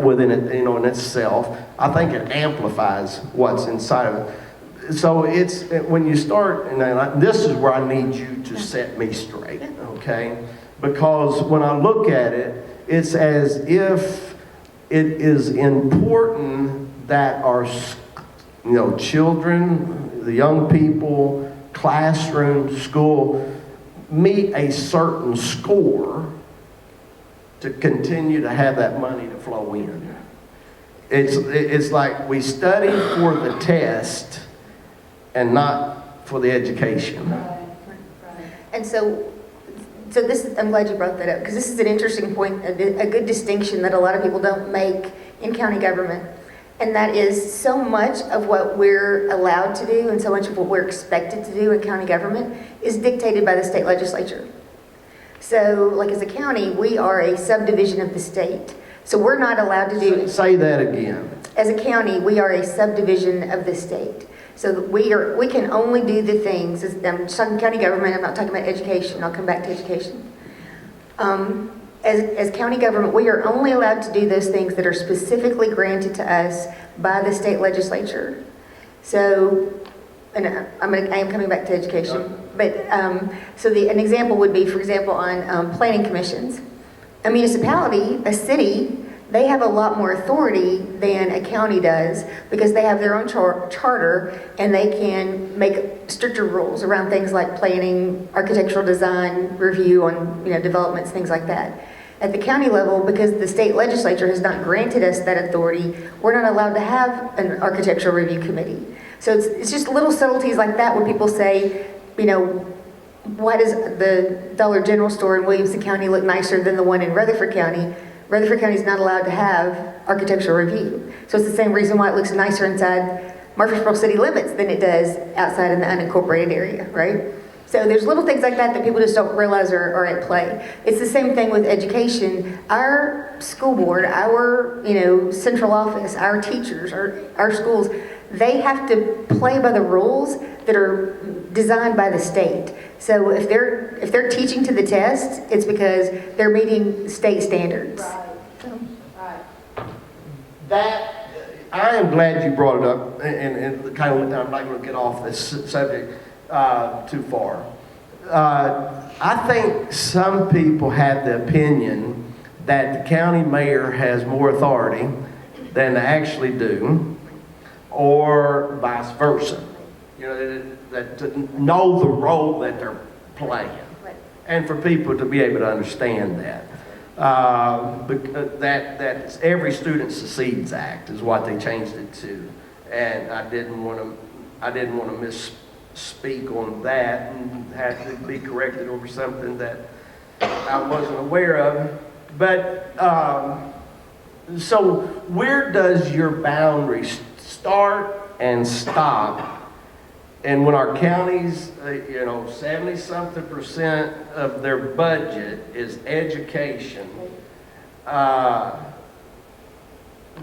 within it, in itself. I think it amplifies what's inside of it. So it's, when you start, and this is where I need you to set me straight, okay? Because when I look at it, it's as if it is important that our, children, the young people, classroom, school, meet a certain score to continue to have that money to flow in. It's like we study for the test and not for the education. And so this is, I'm glad you brought that up, because this is an interesting point, a good distinction that a lot of people don't make in county government. And that is, so much of what we're allowed to do and so much of what we're expected to do in county government is dictated by the state legislature. So, like as a county, we are a subdivision of the state. So we're not allowed to do... Say that again. As a county, we are a subdivision of the state. So we can only do the things, I'm just talking county government, I'm not talking about education, I'll come back to education. As county government, we are only allowed to do those things that are specifically granted to us by the state legislature. So, and I am coming back to education, but so an example would be, for example, on planning commissions. A municipality, a city, they have a lot more authority than a county does because they have their own charter and they can make stricter rules around things like planning, architectural design, review on developments, things like that. At the county level, because the state legislature has not granted us that authority, we're not allowed to have an architectural review committee. So it's just little subtleties like that where people say, why does the Dollar General store in Williamson County look nicer than the one in Rutherford County? Rutherford County is not allowed to have architectural review. So it's the same reason why it looks nicer inside Murfreesboro city limits than it does outside in the unincorporated area, right? So there's little things like that that people just don't realize are at play. It's the same thing with education. Our school board, our central office, our teachers, our schools, they have to play by the rules that are designed by the state. So if they're teaching to the test, it's because they're meeting state standards. Right. That, I am glad you brought it up, and kind of, I'm not going to get off this subject too far. I think some people have the opinion that the county mayor has more authority than they actually do, or vice versa. That to know the role that they're playing, and for people to be able to understand that. That every student succeeds act is what they changed it to, and I didn't want to misspeak on that and have to be corrected over something that I wasn't aware of. But so where does your boundary start and stop? And when our counties, 70-something% of their budget is education,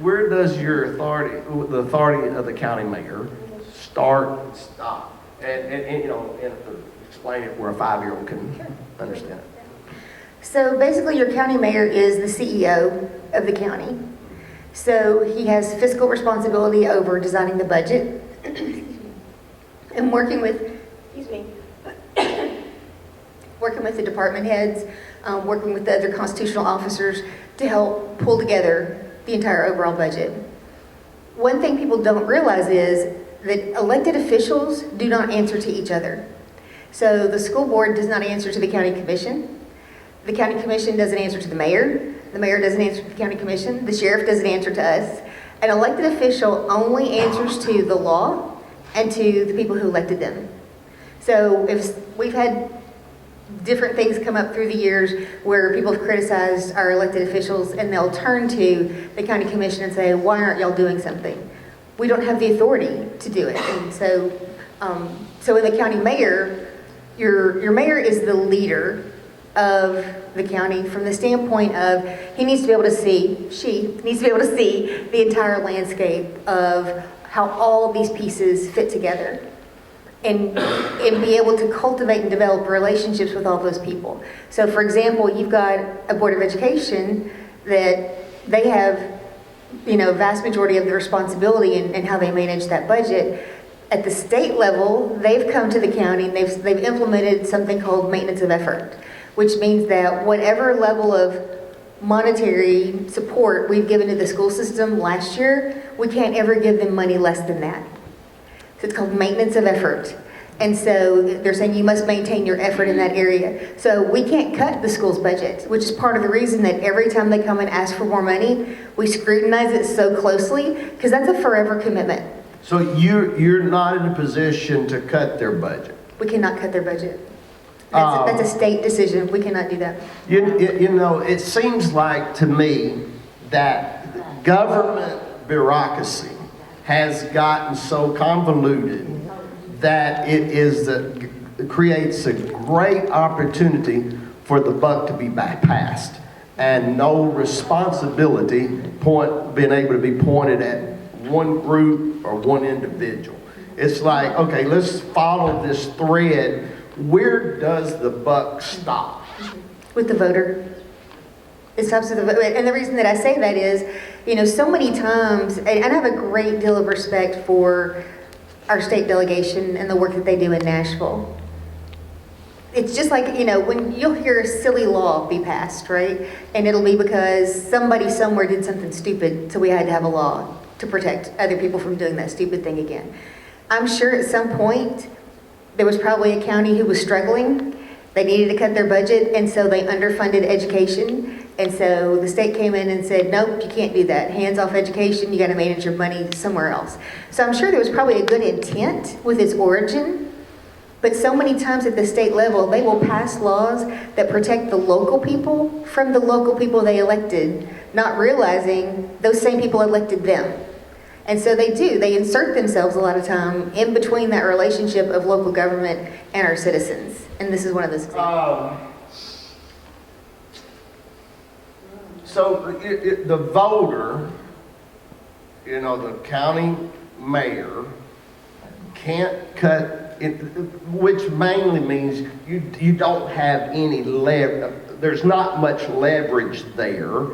where does your authority, the authority of the county mayor, start and stop? And to explain it where a 5-year-old can understand it. So basically, your county mayor is the CEO of the county. So he has fiscal responsibility over designing the budget and working with, working with the department heads, working with the other constitutional officers to help pull together the entire overall budget. One thing people don't realize is that elected officials do not answer to each other. So the school board does not answer to the county commission. The county commission doesn't answer to the mayor. The mayor doesn't answer to the county commission. The sheriff doesn't answer to us. An elected official only answers to the law and to the people who elected them. So if we've had different things come up through the years where people have criticized our elected officials, and they'll turn to the county commission and say, why aren't y'all doing something? We don't have the authority to do it. And so, so in the county mayor, your mayor is the leader of the county from the standpoint of he needs to be able to see, she needs to be able to see the entire landscape of how all of these pieces fit together and be able to cultivate and develop relationships with all those people. So for example, you've got a Board of Education that they have, vast majority of the responsibility in how they manage that budget. At the state level, they've come to the county and they've implemented something called maintenance of effort, which means that whatever level of monetary support we've given to the school system last year, we can't ever give them money less than that. So it's called maintenance of effort. And so they're saying you must maintain your effort in that area. So we can't cut the school's budget, which is part of the reason that every time they come and ask for more money, we scrutinize it so closely, because that's a forever commitment. So you're not in a position to cut their budget? We cannot cut their budget. That's a state decision. We cannot do that. It seems like to me that government bureaucracy has gotten so convoluted that it creates a great opportunity for the buck to be passed, and no responsibility being able to be pointed at one group or one individual. It's like, okay, let's follow this thread. Where does the buck stop? With the voter. It stops with the voter. And the reason that I say that is, so many times, and I have a great deal of respect for our state delegation and the work that they do in Nashville. It's just like, when you'll hear a silly law be passed, right? And it'll be because somebody somewhere did something stupid, so we had to have a law to protect other people from doing that stupid thing again. I'm sure at some point, there was probably a county who was struggling. They needed to cut their budget, and so they underfunded education. And so the state came in and said, nope, you can't do that. Hands off education, you gotta manage your money somewhere else. So I'm sure there was probably a good intent with its origin, but so many times at the state level, they will pass laws that protect the local people from the local people they elected, not realizing those same people elected them. And so they insert themselves a lot of time in between that relationship of local government and our citizens. And this is one of those examples. So the voter, the county mayor can't cut it, which mainly means you don't have any there's not much leverage there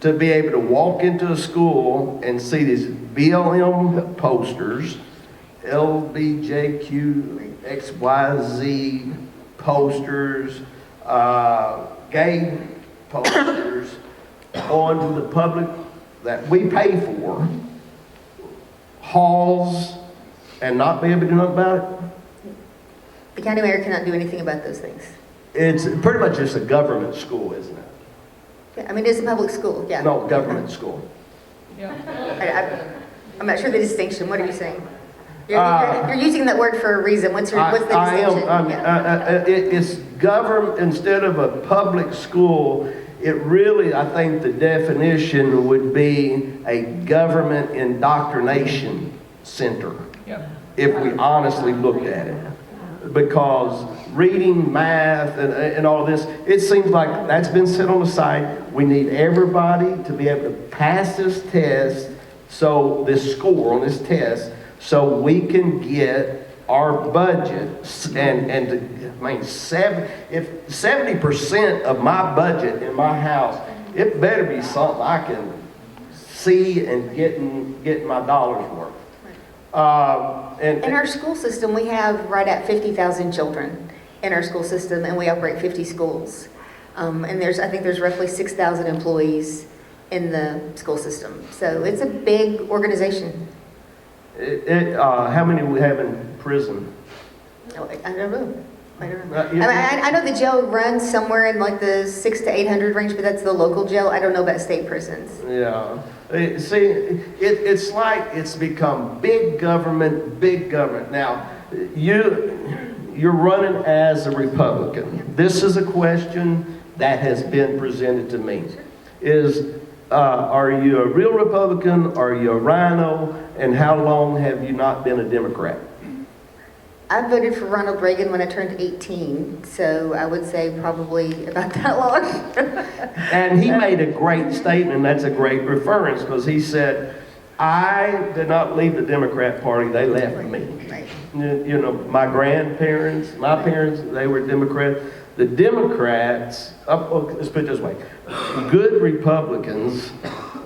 to be able to walk into a school and see these BLM posters, LBJQ, XYZ posters, gay posters onto the public that we pay for, halls, and not be able to do nothing about it? The county mayor cannot do anything about those things. It's pretty much just a government school, isn't it? Yeah, it's a public school, yeah. No, government school. I'm not sure the distinction. What are you saying? You're using that word for a reason. What's the distinction? It's government instead of a public school. It really, I think the definition would be a government indoctrination center. Yep. If we honestly looked at it. Because reading, math, and all this, it seems like that's been set on the side. We need everybody to be able to pass this test, so this score on this test, so we can get our budget, if 70% of my budget in my house, it better be something I can see and get my dollars worth. In our school system, we have right at 50,000 children in our school system, and we operate 50 schools. And I think there's roughly 6,000 employees in the school system. So it's a big organization. How many we have in prison? Oh, I don't know. I know the jail runs somewhere in like the 600 to 800 range, but that's the local jail. I don't know about state prisons. Yeah. See, it's like it's become big government, big government. Now, you're running as a Republican. This is a question that has been presented to me. Are you a real Republican? Are you a rhino? And how long have you not been a Democrat? I voted for Ronald Reagan when I turned 18, so I would say probably about that long. And he made a great statement, and that's a great reference, because he said, I did not leave the Democrat Party, they left me. Right. You know, my grandparents, my parents, they were Democrats. The Democrats, let's put it this way, good Republicans,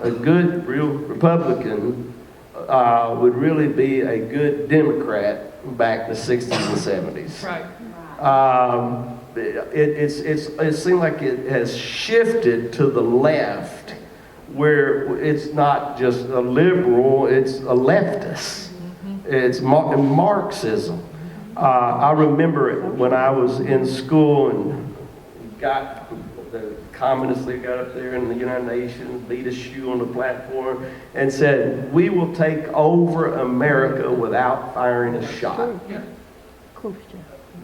a good real Republican would really be a good Democrat back in the 60s and 70s. Right. It seemed like it has shifted to the left, where it's not just a liberal, it's a leftist. It's Marxism. I remember when I was in school and got the communists, they got up there in the United Nations, beat a shoe on the platform and said, we will take over America without firing a shot.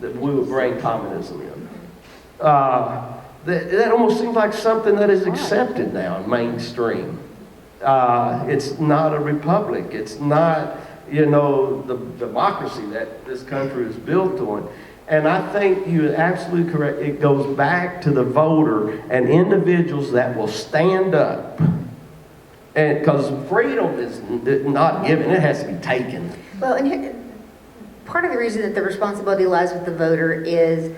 That we will bring communism in. That almost seems like something that is accepted now in mainstream. It's not a republic. It's not, the democracy that this country is built on. And I think you're absolutely correct. It goes back to the voter and individuals that will stand up. And because freedom is not given, it has to be taken. Well, and part of the reason that the responsibility lies with the voter is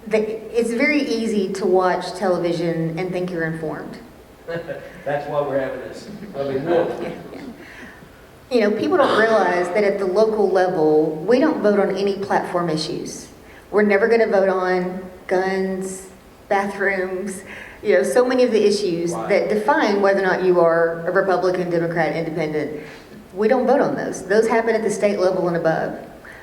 that it's very easy to watch television and think you're informed. That's why we're having this. I mean, people don't realize that at the local level, we don't vote on any platform issues. We're never going to vote on guns, bathrooms, so many of the issues that define whether or not you are a Republican, Democrat, Independent. We don't vote on those. Those happen at the state level and above.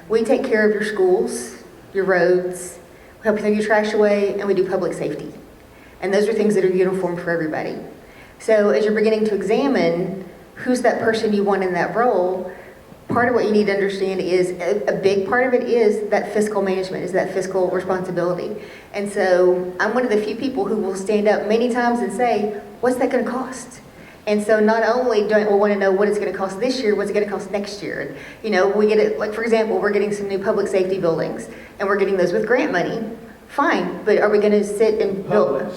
We take care of your schools, your roads, we help you throw your trash away, and we do public safety. And those are things that are uniform for everybody. So as you're beginning to examine who's that person you want in that role, part of what you need to understand is, a big part of it is that fiscal management, is that fiscal responsibility. And so I'm one of the few people who will stand up many times and say, what's that going to cost? And so not only do I want to know what it's going to cost this year, what's it going to cost next year? And, we get it, like for example, we're getting some new public safety buildings, and we're getting those with grant money. Fine, but are we going to sit and build?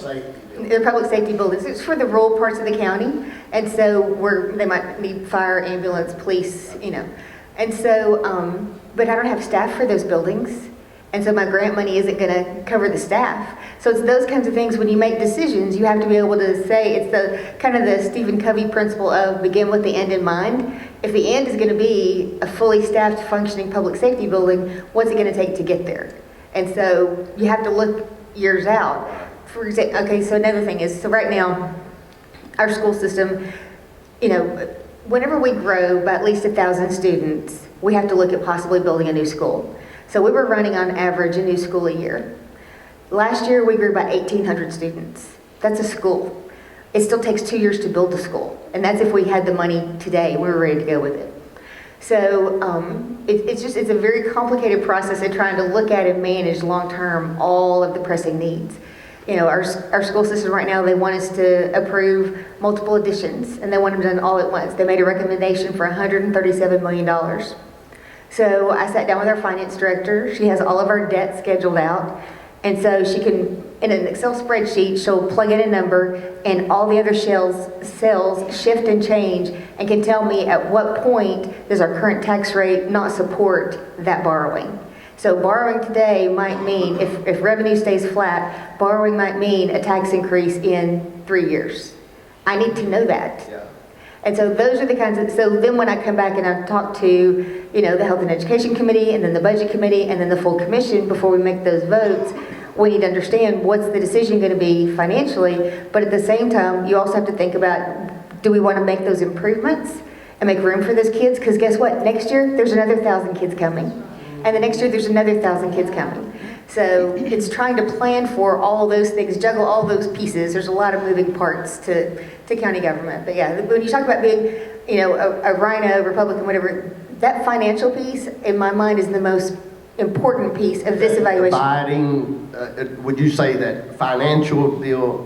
They're public safety buildings. It's for the rural parts of the county, and so they might need fire, ambulance, police, And so, but I don't have staff for those buildings, and so my grant money isn't going to cover the staff. So it's those kinds of things. When you make decisions, you have to be able to say, it's the kind of the Stephen Covey principle of begin with the end in mind. If the end is going to be a fully staffed, functioning public safety building, what's it going to take to get there? And so you have to look years out. For example, okay, so another thing is, so right now, our school system, whenever we grow by at least 1,000 students, we have to look at possibly building a new school. So we were running on average a new school a year. Last year, we grew by 1,800 students. That's a school. It still takes 2 years to build a school. And that's if we had the money today, we were ready to go with it. So it's a very complicated process of trying to look at and manage long-term all of the pressing needs. Our school system right now, they want us to approve multiple additions, and they want them done all at once. They made a recommendation for $137 million. So I sat down with our finance director. She has all of our debt scheduled out. And so she can, in an Excel spreadsheet, she'll plug in a number, and all the other cells shift and change and can tell me at what point does our current tax rate not support that borrowing. So borrowing today might mean, if revenue stays flat, borrowing might mean a tax increase in 3 years. I need to know that. Yeah. And so those are the kinds of, so then when I come back and I talk to, the Health and Education Committee, and then the Budget Committee, and then the full commission before we make those votes, we need to understand what's the decision going to be financially, but at the same time, you also have to think about, do we want to make those improvements and make room for those kids? Because guess what? Next year, there's another 1,000 kids coming. And the next year, there's another 1,000 kids coming. So it's trying to plan for all those things, juggle all those pieces. There's a lot of moving parts to county government. But yeah, when you talk about being, a rhino, Republican, whatever, that financial piece, in my mind, is the most important piece of this evaluation. Dividing, would you say that financial deal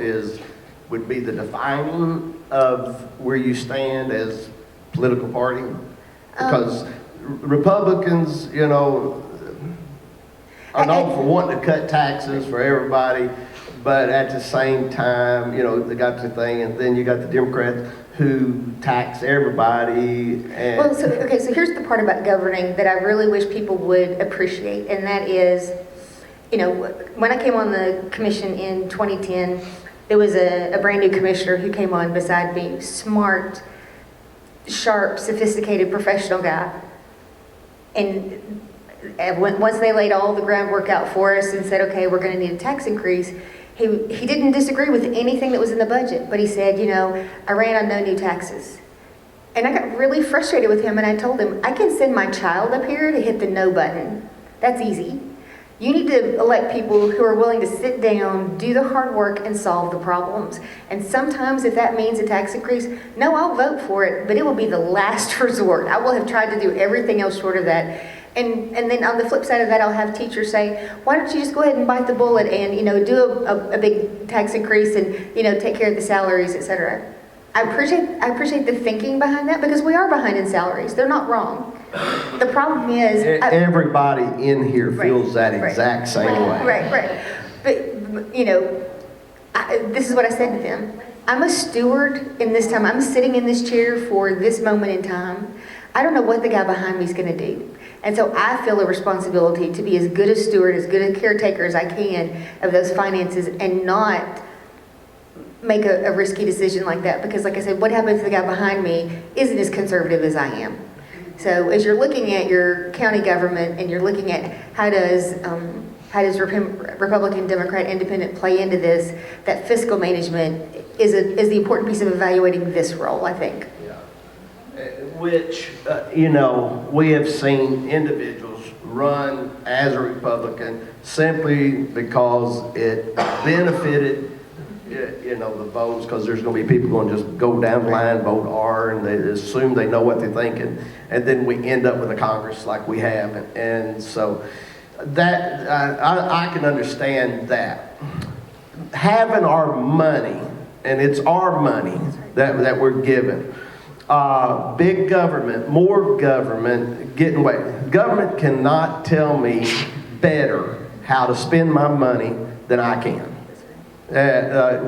would be the defining of where you stand as political party? Because Republicans, are known for wanting to cut taxes for everybody, but at the same time, they got the thing, and then you got the Democrats who tax everybody. And Well, so here's the part about governing that I really wish people would appreciate, and that is, when I came on the commission in 2010, there was a brand new commissioner who came on beside me, smart, sharp, sophisticated, professional guy. And once they laid all the groundwork out for us and said, okay, we're going to need a tax increase, he didn't disagree with anything that was in the budget, but he said, I ran on no new taxes. And I got really frustrated with him, and I told him, I can send my child up here to hit the no button. That's easy. You need to elect people who are willing to sit down, do the hard work, and solve the problems. And sometimes if that means a tax increase, no, I'll vote for it, but it will be the last resort. I will have tried to do everything else short of that. And then on the flip side of that, I'll have teachers say, why don't you just go ahead and bite the bullet and, do a big tax increase and, take care of the salaries, etc. I appreciate the thinking behind that, because we are behind in salaries. They're not wrong. The problem is... everybody in here feels that exact same way. Right. But, this is what I said to them. I'm a steward in this time. I'm sitting in this chair for this moment in time. I don't know what the guy behind me is going to do. And so I feel a responsibility to be as good a steward, as good a caretaker as I can of those finances, and not make a risky decision like that. Because like I said, what happens to the guy behind me isn't as conservative as I am. So as you're looking at your county government and you're looking at how does Republican, Democrat, Independent play into this, that fiscal management is the important piece of evaluating this role, I think. Which, we have seen individuals run as a Republican simply because it benefited, the votes, because there's going to be people going to just go down the line, vote R, and they assume they know what they're thinking, and then we end up with a Congress like we have. And so that, I can understand that. Having our money, and it's our money that we're given, big government, more government, getting away. Government cannot tell me better how to spend my money than I can.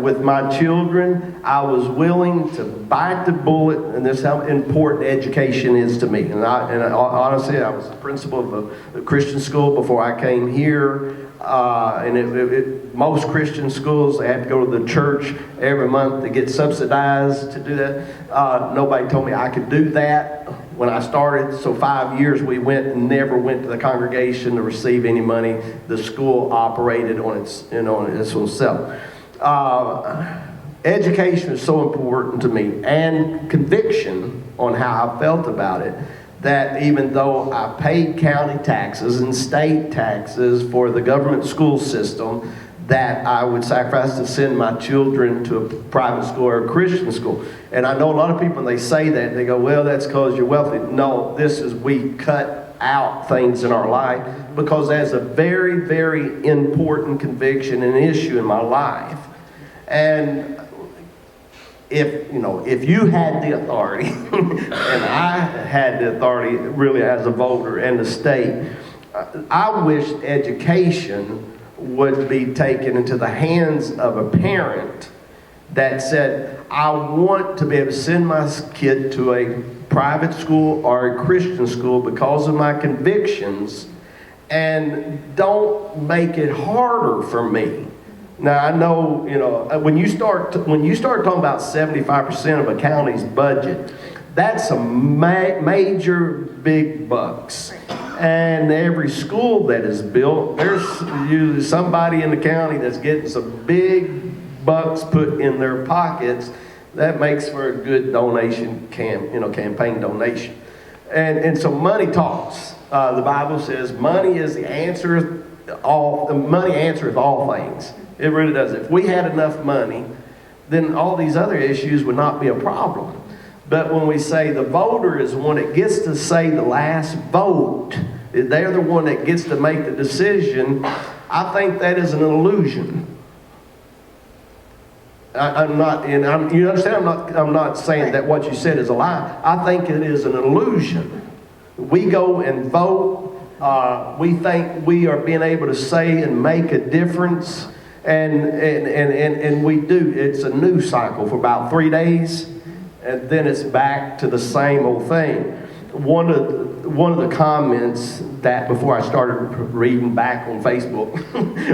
With my children, I was willing to bite the bullet, and this is how important education is to me. And honestly, I was the principal of a Christian school before I came here. Most Christian schools, they have to go to the church every month to get subsidized to do that. Nobody told me I could do that when I started. So 5 years we never went to the congregation to receive any money. The school operated on its own self. Education is so important to me, and conviction on how I felt about it. That even though I paid county taxes and state taxes for the government school system, that I would sacrifice to send my children to a private school or a Christian school. And I know a lot of people, when they say that, they go, well, that's because you're wealthy. No, we cut out things in our life because that's a very, very important conviction and issue in my life. And if you had the authority, and I had the authority really as a voter and the state, I wish education would be taken into the hands of a parent that said, I want to be able to send my kid to a private school or a Christian school because of my convictions, and don't make it harder for me. Now I know, when you start talking about 75% of a county's budget, that's a major big bucks. And every school that is built, there's usually somebody in the county that's getting some big bucks put in their pockets. That makes for a good donation campaign donation. And so money talks. The Bible says money is the answer. Money answereth all things. It really does. If we had enough money, then all these other issues would not be a problem. But when we say the voter is the one that gets to say the last vote, they're the one that gets to make the decision, I think that is an illusion. You understand? I'm not saying that what you said is a lie. I think it is an illusion. We go and vote. We think we are being able to say and make a difference, and we do. It's a news cycle for about 3 days, and then it's back to the same old thing. One of the comments that before I started reading back on Facebook,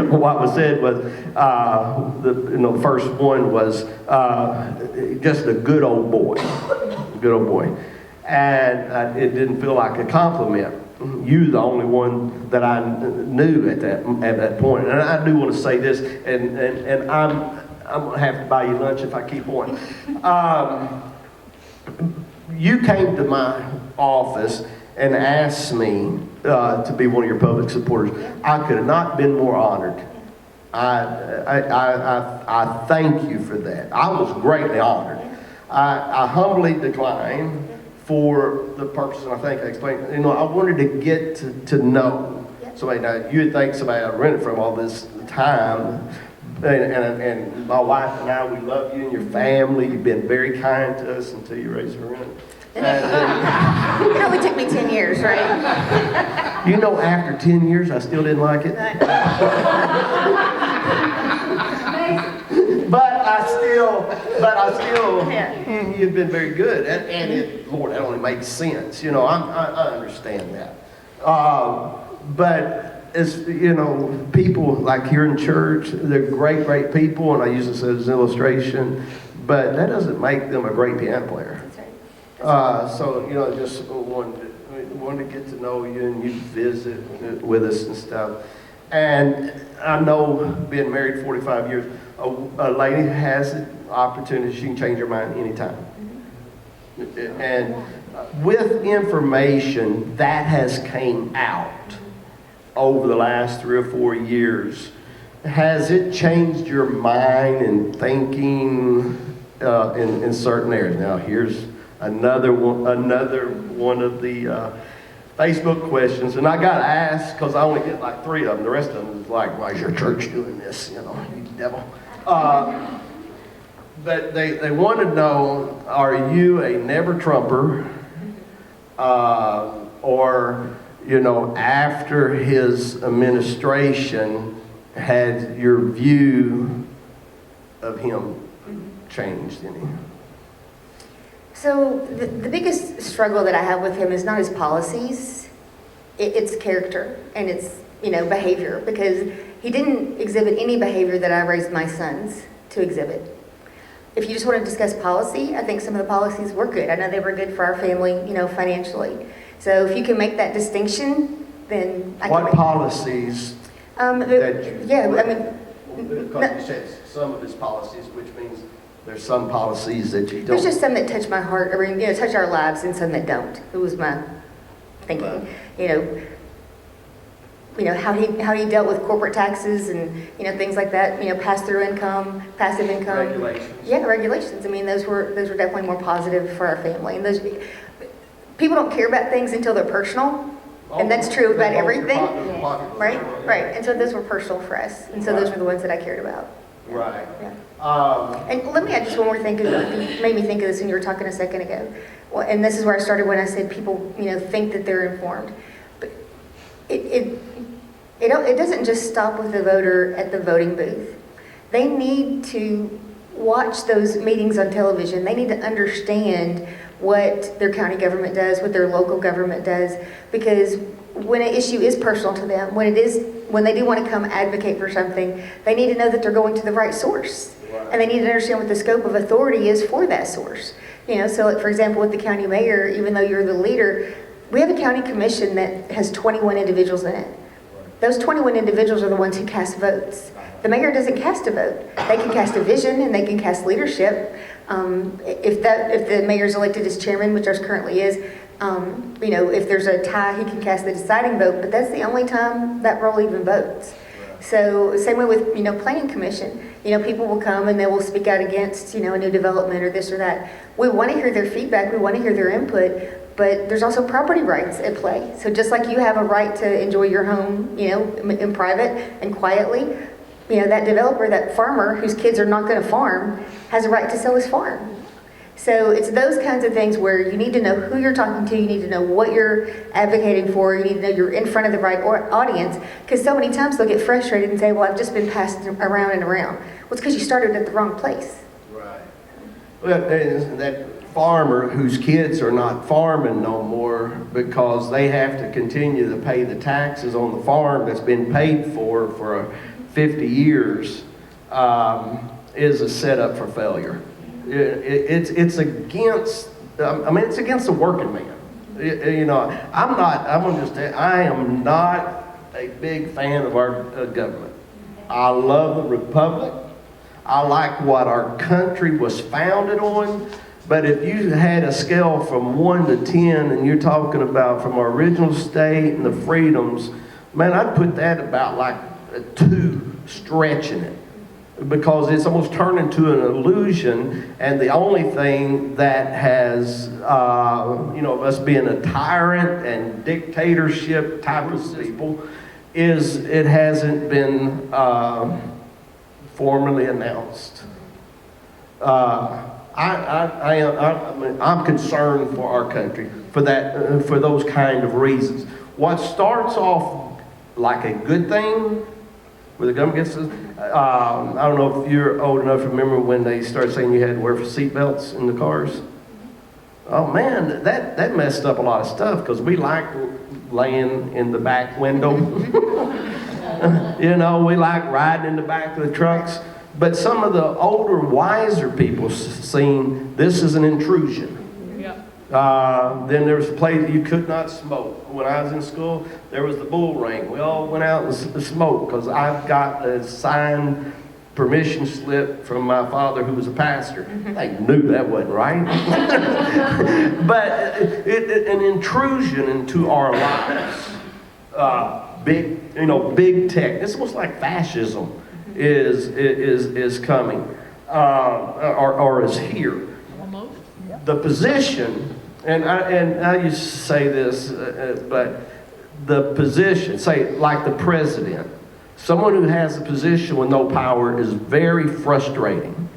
what was said was the first one was just a good old boy, and it didn't feel like a compliment. You the only one that I knew at that point, and I do want to say this, and I'm gonna have to buy you lunch if I keep on. You came to my office and asked me to be one of your public supporters. I could have not been more honored. I thank you for that. I was greatly honored. I humbly declined for the purpose, and I think I explained. I wanted to get to know somebody. Now you would think somebody I rented from all this time. And my wife and I, we love you and your family. You've been very kind to us until you raised the rent. It only took me 10 years, right? After 10 years, I still didn't like it. But I still, you've been very good. Lord, that only makes sense. I understand that. But as people like here in church, they're great people, and I use this as an illustration, but that doesn't make them a great piano player. That's right. So just wanted to get to know you, and you visit with us and stuff. And I know, being married 45 years, a lady has the opportunity; she can change her mind anytime. And with information that has came out over the last 3 or 4 years, has it changed your mind and thinking in certain areas? Now, here's another one of the Facebook questions, and I got asked because I only get like 3 of them. The rest of them is like, "Why is your church doing this? You devil." But they want to know: are you a never Trumper, or after his administration, had your view of him changed any? So the biggest struggle that I have with him is not his policies, it's character and it's behavior, because he didn't exhibit any behavior that I raised my sons to exhibit. If you just want to discuss policy, I think some of the policies were good. I know they were good for our family, financially. So if you can make that distinction, then I can. What policies? Because you said some of his policies, which means there's some policies that you don't. There's just some that touch my heart, touch our lives, and some that don't. It was my thinking. Right. How he dealt with corporate taxes and things like that. Pass-through income, passive income. Regulations. Yeah, regulations. Those were definitely more positive for our family. And those people don't care about things until they're personal, and that's true about everything. Right. And so those were personal for us, and so those were the ones that I cared about. Right. Yeah. And let me add just one more thing, because you made me think of this when you were talking a second ago. Well, and this is where I started when I said people, think that they're informed. But it doesn't just stop with the voter at the voting booth. They need to watch those meetings on television. They need to understand what their county government does, what their local government does, because when an issue is personal to them, when they do want to come advocate for something, they need to know that they're going to the right source. And they need to understand what the scope of authority is for that source. So like, for example, with the county mayor, even though you're the leader, we have a county commission that has 21 individuals in it. Those 21 individuals are the ones who cast votes. The mayor doesn't cast a vote. They can cast a vision and they can cast leadership. If the mayor's elected as chairman, which ours currently is, if there's a tie, he can cast the deciding vote, but that's the only time that role even votes. So same way with, planning commission. People will come and they will speak out against, a new development or this or that. We want to hear their feedback. We want to hear their input, but there's also property rights at play. So just like you have a right to enjoy your home, in private and quietly, that developer, that farmer whose kids are not going to farm, has a right to sell his farm. So it's those kinds of things where you need to know who you're talking to, you need to know what you're advocating for, you need to know you're in front of the right audience, because so many times they'll get frustrated and say, well, I've just been passed around and around. Well, it's because you started at the wrong place. Right. Well, that farmer whose kids are not farming no more because they have to continue to pay the taxes on the farm that's been paid for 50 years is a setup for failure. It's against. It's against the working man. I am not a big fan of our government. I love the republic. I like what our country was founded on. But if you had a scale from 1 to 10, and you're talking about from our original state and the freedoms, man, I'd put that about like a 2, stretching it. Because it's almost turned into an illusion, and the only thing that has, us being a tyrant and dictatorship type of people, is it hasn't been formally announced. I'm concerned for our country for that, for those kind of reasons. What starts off like a good thing, where the government gets this, I don't know if you're old enough to remember when they started saying you had to wear seatbelts in the cars. Oh man, that messed up a lot of stuff, because we like laying in the back window. We like riding in the back of the trucks. But some of the older, wiser people seen this as an intrusion. Then there was a place you could not smoke. When I was in school, there was the bull ring. We all went out and smoked, because I've got a signed permission slip from my father, who was a pastor. They knew that wasn't right. But an intrusion into our lives. Big tech. It's almost like fascism is coming, or is here. Almost. The position, and I used to say this, but the position, say like the president, someone who has a position with no power is very frustrating.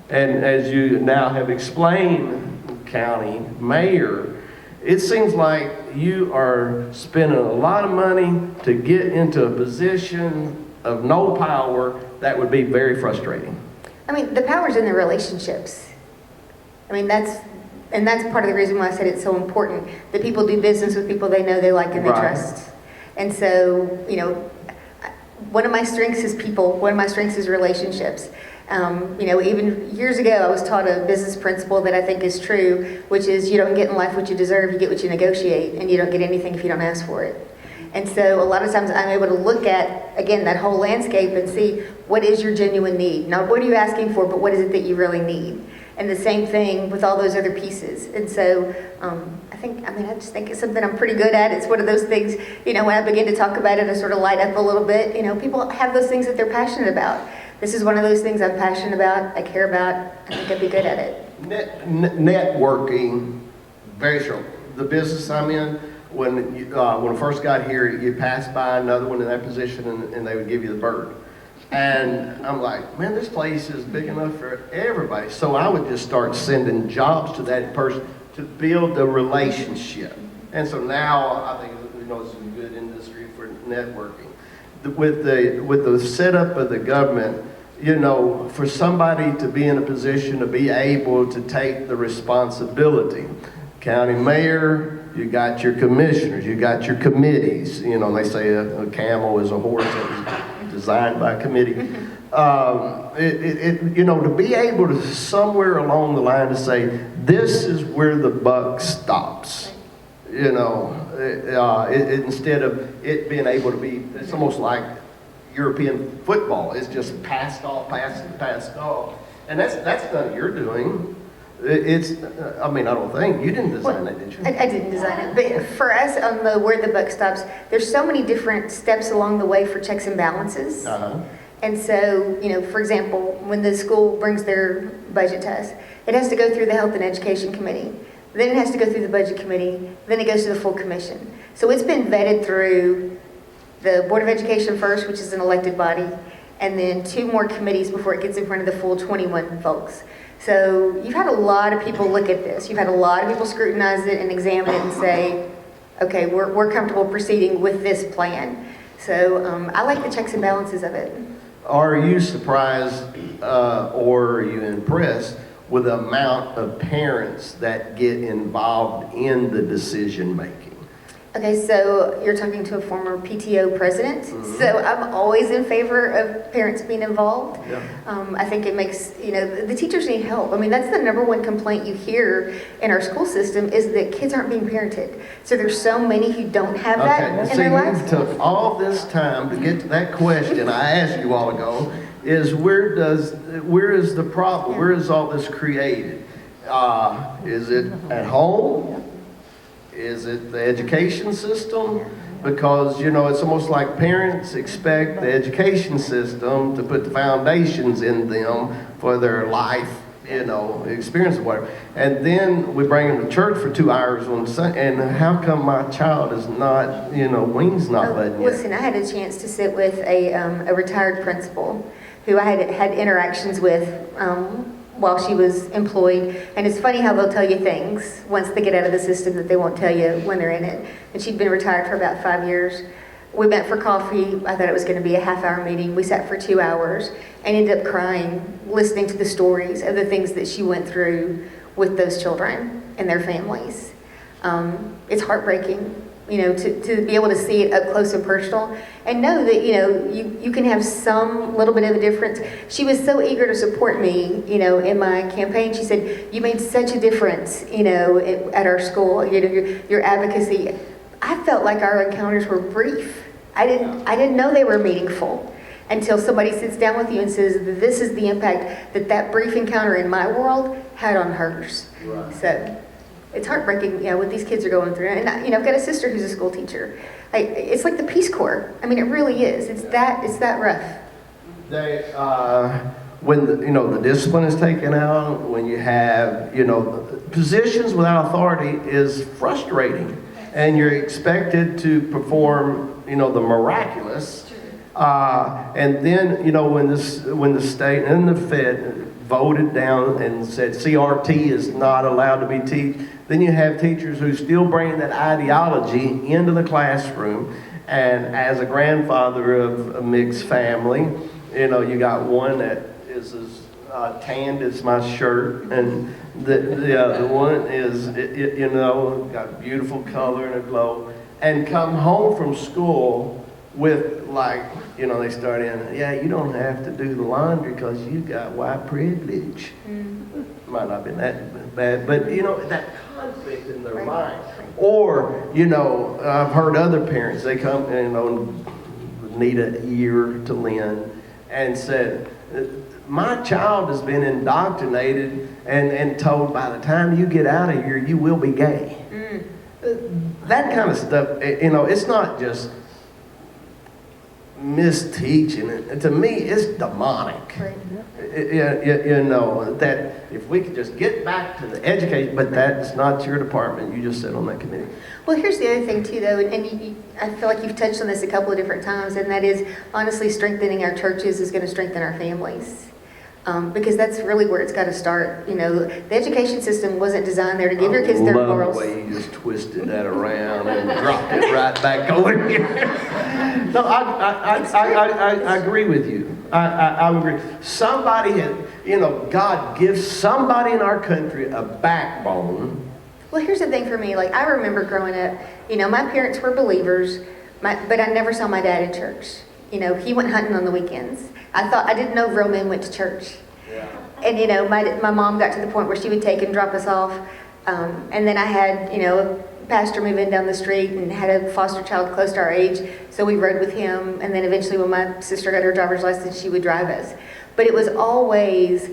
And as you now have explained, county mayor, it seems like you are spending a lot of money to get into a position of no power. That would be very frustrating. The power's in the relationships. That's part of the reason why I said it's so important that people do business with people they know, they like, and they trust. And so, one of my strengths is people. One of my strengths is relationships. Even years ago, I was taught a business principle that I think is true, which is you don't get in life what you deserve, you get what you negotiate, and you don't get anything if you don't ask for it. And so a lot of times I'm able to look at, again, that whole landscape and see what is your genuine need. Not what are you asking for, but what is it that you really need. And the same thing with all those other pieces. And so I just think it's something I'm pretty good at. It's one of those things, when I begin to talk about it, I sort of light up a little bit. People have those things that they're passionate about. This is one of those things I'm passionate about, I care about, I think I'd be good at it. Networking, very strong. The business I'm in, when I first got here, you passed by another one in that position, and they would give you the bird. And I'm like, man, this place is big enough for everybody. So I would just start sending jobs to that person to build the relationship. And so now I think it's a good industry for networking. With the setup of the government, you know, for somebody to be in a position to be able to take the responsibility. County mayor, you got your commissioners, you got your committees. You know, they say a camel is a horse that was designed by a committee. You know, to be able to somewhere along the line to say, this is where the buck stops. You know, instead of it being able to be, it's almost like European football. It's just passed off. And that's none of your doing. I mean, I don't think, you didn't design that, did you? I didn't design it, but for us on the where the buck stops, there's so many different steps along the way for checks and balances. And so, you know, for example, when the school brings their budget to us, it has to go through the Health and Education Committee. Then it has to go through the Budget Committee. Then it goes to the full commission. So it's been vetted through the Board of Education first, which is an elected body, and then 2 more committees before it gets in front of the full 21 folks. So you've had a lot of people look at this. You've had a lot of people scrutinize it and examine it and say, okay, we're comfortable proceeding with this plan. So I like the checks and balances of it. Are you surprised or are you impressed with the amount of parents that get involved in the decision making? Okay, so you're talking to a former PTO president, so I'm always in favor of parents being involved. Yeah. I think it makes, you know, the teachers need help. I mean, that's the #1 complaint you hear in our school system is that kids aren't being parented. So there's so many who don't have that in their lives. You took all this time to get to that question I asked you a while ago, is where is the problem? Where is all this created? Is it at home? Is it the education system? Because, you know, it's almost like parents expect the education system to put the foundations in them for their life, you know, experience or whatever. And then we bring them to church for 2 hours on Sunday, and how come my child is not, you know, wings not letting yet? Listen, I had a chance to sit with a retired principal who I had interactions with while she was employed. And it's funny how they'll tell you things once they get out of the system that they won't tell you when they're in it. And she'd been retired for about 5 years. We met for coffee. I thought it was going to be a half-hour meeting. We sat for 2 hours and ended up crying, listening to the stories of the things that she went through with those children and their families. It's heartbreaking, you know, to be able to see it up close and personal and know that, you know, you can have some little bit of a difference. She was so eager to support me, you know, in my campaign. She said, you made such a difference, you know, at our school, you know, your advocacy. I felt like our encounters were brief. I didn't know they were meaningful until somebody sits down with you and says, this is the impact that brief encounter in my world had on hers. Right. So it's heartbreaking, you know, what these kids are going through. And, you know, I've got a sister who's a school teacher. It's like the Peace Corps. I mean, it really is. It's that rough. They, when the discipline is taken out, when you have, you know, positions without authority is frustrating. And you're expected to perform, you know, the miraculous. And then, you know, when the state and the Fed voted down and said CRT is not allowed to be taught, then you have teachers who still bring that ideology into the classroom. And as a grandfather of a mixed family, you know, you got one that is as tanned as my shirt, and the other one is, you know, got beautiful color and a glow, and come home from school with, like, you know, they start in, yeah, you don't have to do the laundry because you got white privilege. Might not have been that bad, but, you know, that conflict in their mind. Or, you know, I've heard other parents, they come, you know, need an ear to lend, and said, my child has been indoctrinated and told by the time you get out of here, you will be gay. That kind of stuff, you know, it's not just misteaching. To me, it's demonic. Right. You know, that if we could just get back to the education, but that's not your department. You just sit on that committee. Well, here's the other thing, too, though, and I feel like you've touched on this a couple of different times, and that is, honestly, strengthening our churches is going to strengthen our families. Because that's really where it's got to start. You know, the education system wasn't designed there to give your kids their morals. I love the way you just twisted that around and dropped it right back over here. No, I agree with you. I agree. Somebody had, God gives somebody in our country a backbone. Well, here's the thing for me. Like, I remember growing up, my parents were believers, but I never saw my dad in church. He went hunting on the weekends. I didn't know real men went to church. Yeah. And, my mom got to the point where she would take and drop us off. And then I had, a pastor move in down the street and had a foster child close to our age. So we rode with him. And then eventually when my sister got her driver's license, she would drive us. But it was always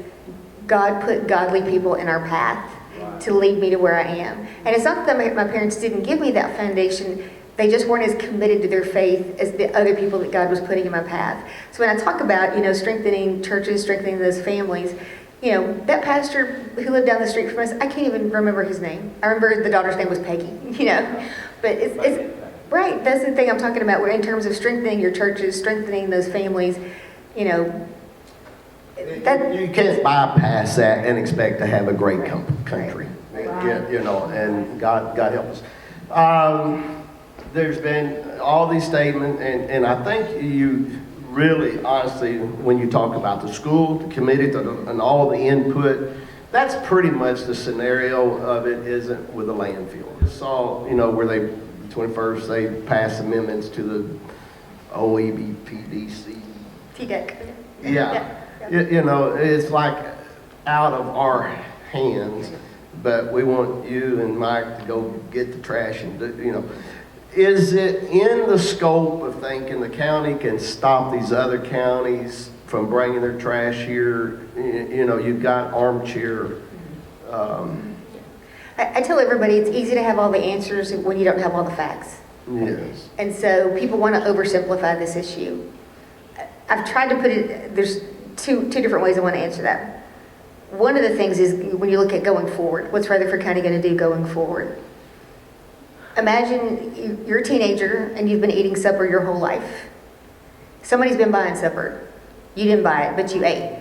God put godly people in our path to lead me to where I am. And it's not that my parents didn't give me that foundation. They just weren't as committed to their faith as the other people that God was putting in my path. So when I talk about, strengthening churches, strengthening those families, that pastor who lived down the street from us, I can't even remember his name. I remember the daughter's name was Peggy, But it's right, that's the thing I'm talking about, where in terms of strengthening your churches, strengthening those families, that you can't bypass that and expect to have a great country. Right. And God help us. There's been all these statements, and I think you really, honestly, when you talk about the school, the committee, and all the input, that's pretty much the scenario of it, isn't with the landfill. It's all, where the 21st, they pass amendments to the OEBPDC. TDEC. Yeah. It's like out of our hands, but we want you and Mike to go get the trash and do, Is it in the scope of thinking the county can stop these other counties from bringing their trash here? You've got armchair. I tell everybody it's easy to have all the answers when you don't have all the facts. Yes. And so people want to oversimplify this issue. I've tried to put it, there's two different ways I want to answer that. One of the things is when you look at going forward, what's Rutherford County going to do going forward? Imagine you're a teenager and you've been eating supper your whole life. Somebody's been buying supper. You didn't buy it, but you ate.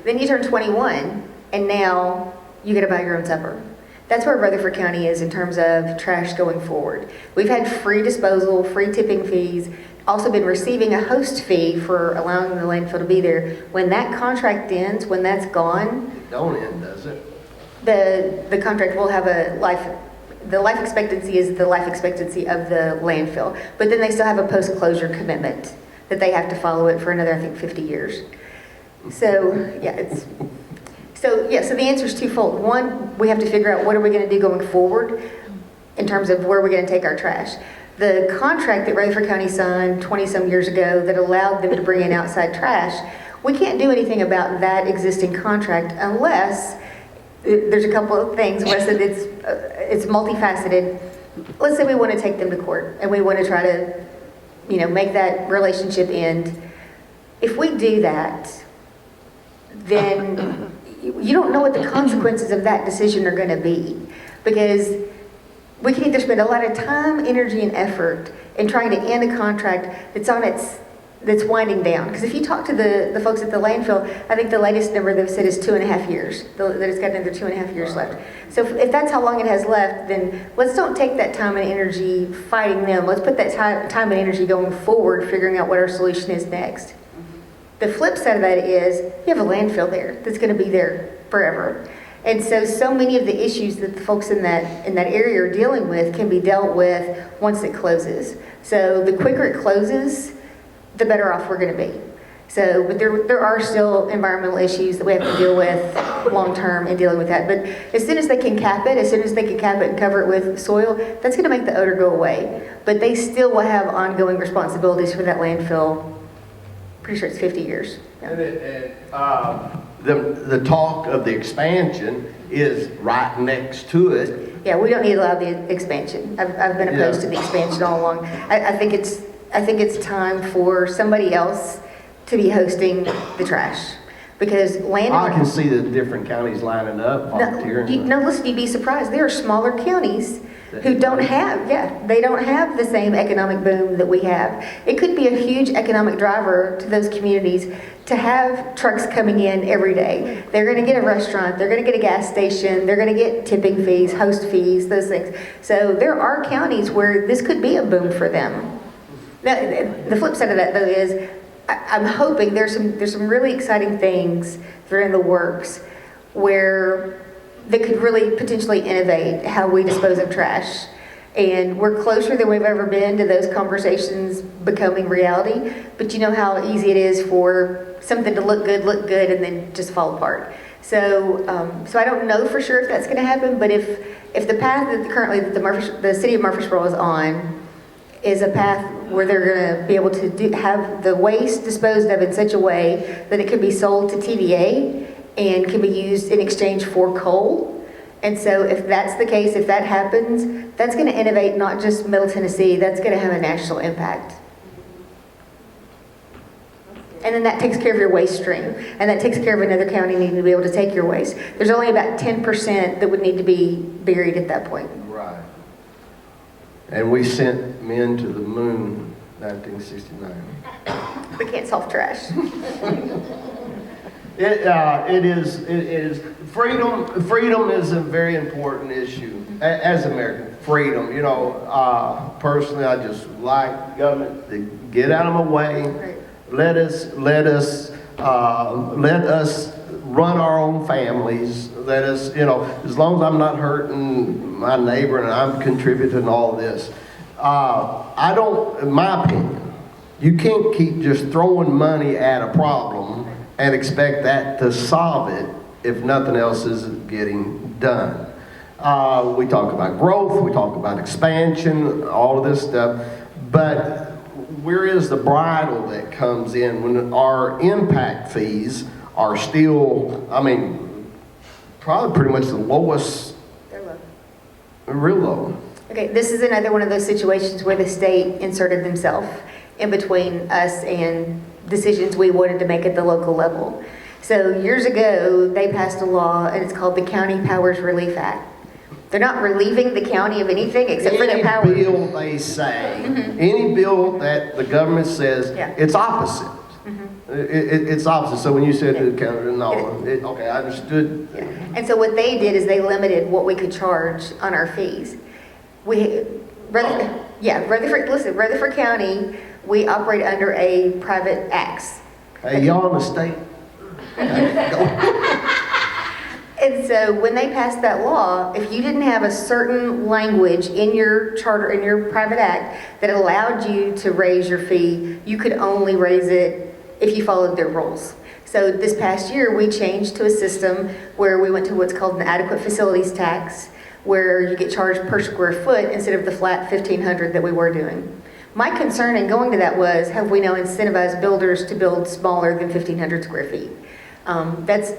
Then you turn 21 and now you got to buy your own supper. That's where Rutherford County is in terms of trash going forward. We've had free disposal, free tipping fees, also been receiving a host fee for allowing the landfill to be there. When that contract ends, when that's gone, It don't end, does it? the contract will have a life. The life expectancy is the life expectancy of the landfill, but then they still have a post-closure commitment that they have to follow it for another, I think, 50 years. So so the answer is twofold. One, we have to figure out what are we going to do going forward in terms of where we're going to take our trash. The contract that Rutherford County signed 20-some years ago that allowed them to bring in outside trash, we can't do anything about that existing contract unless there's a couple of things. Wes said it's multifaceted. Let's say we want to take them to court and we want to try to, make that relationship end. If we do that, then you don't know what the consequences of that decision are going to be, because we can either spend a lot of time, energy, and effort in trying to end a contract that's winding down. Because if you talk to the folks at the landfill, I think the latest number they've said is 2.5 years, that it's got another 2.5 years left. So if that's how long it has left, then let's don't take that time and energy fighting them. Let's put that time and energy going forward, figuring out what our solution is next. The flip side of that is you have a landfill there that's going to be there forever. And so many of the issues that the folks in that area are dealing with can be dealt with once it closes. So the quicker it closes, the better off we're going to be. So, but there are still environmental issues that we have to deal with long term in dealing with that. But as soon as they can cap it, and cover it with soil, that's going to make the odor go away. But they still will have ongoing responsibilities for that landfill. Pretty sure it's 50 years. Yeah. The talk of the expansion is right next to it. Yeah, we don't need to allow the expansion. I've been opposed to the expansion all along. I think it's time for somebody else to be hosting the trash, because I can see the different counties lining up, volunteering. Listen, you'd be surprised. There are smaller counties who don't have the same economic boom that we have. It could be a huge economic driver to those communities to have trucks coming in every day. They're going to get a restaurant, they're going to get a gas station, they're going to get tipping fees, host fees, those things. So there are counties where this could be a boom for them. Now, the flip side of that, though, is I'm hoping there's some really exciting things that are in the works where that could really potentially innovate how we dispose of trash. And we're closer than we've ever been to those conversations becoming reality. But you know how easy it is for something to look good, and then just fall apart. So, so I don't know for sure if that's going to happen. But if the path that currently the city of Murfreesboro is on is a path where they're going to be able to have the waste disposed of in such a way that it could be sold to TVA and can be used in exchange for coal. And so if that's the case, if that happens, that's going to innovate not just Middle Tennessee, that's going to have a national impact. And then that takes care of your waste stream. And that takes care of another county needing to be able to take your waste. There's only about 10% that would need to be buried at that point. Right. And we sent men to the moon 1969. We can't solve trash. It is freedom is a very important issue as American freedom. You know, personally, I just like government to get out of my way. Right. Let us run our own families. Let us, you know, as long as I'm not hurting my neighbor and I'm contributing to all this. I don't, in my opinion, you can't keep just throwing money at a problem and expect that to solve it if nothing else is getting done. We talk about growth, we talk about expansion, all of this stuff, but where is the bridle that comes in when our impact fees are still, I mean, probably pretty much the lowest, They're low. real low. Okay, this is another one of those situations where the state inserted themselves in between us and decisions we wanted to make at the local level. So years ago, they passed a law, and it's called the County Powers Relief Act. They're not relieving the county of anything except for their power. Any bill they say, any bill that the government says, Yeah. it's opposite. It's opposite. So when you said to the county, no, okay, I understood. Yeah. And so what they did is they limited what we could charge on our fees. Rutherford County, we operate under a private acts. Hey, y'all in the state? And so when they passed that law, if you didn't have a certain language in your charter, in your private act, that allowed you to raise your fee, you could only raise it if you followed their rules. So this past year, we changed to a system where we went to what's called an adequate facilities tax, where you get charged per square foot instead of the flat $1,500 that we were doing. My concern in going to that was, have we now incentivized builders to build smaller than 1,500 square feet?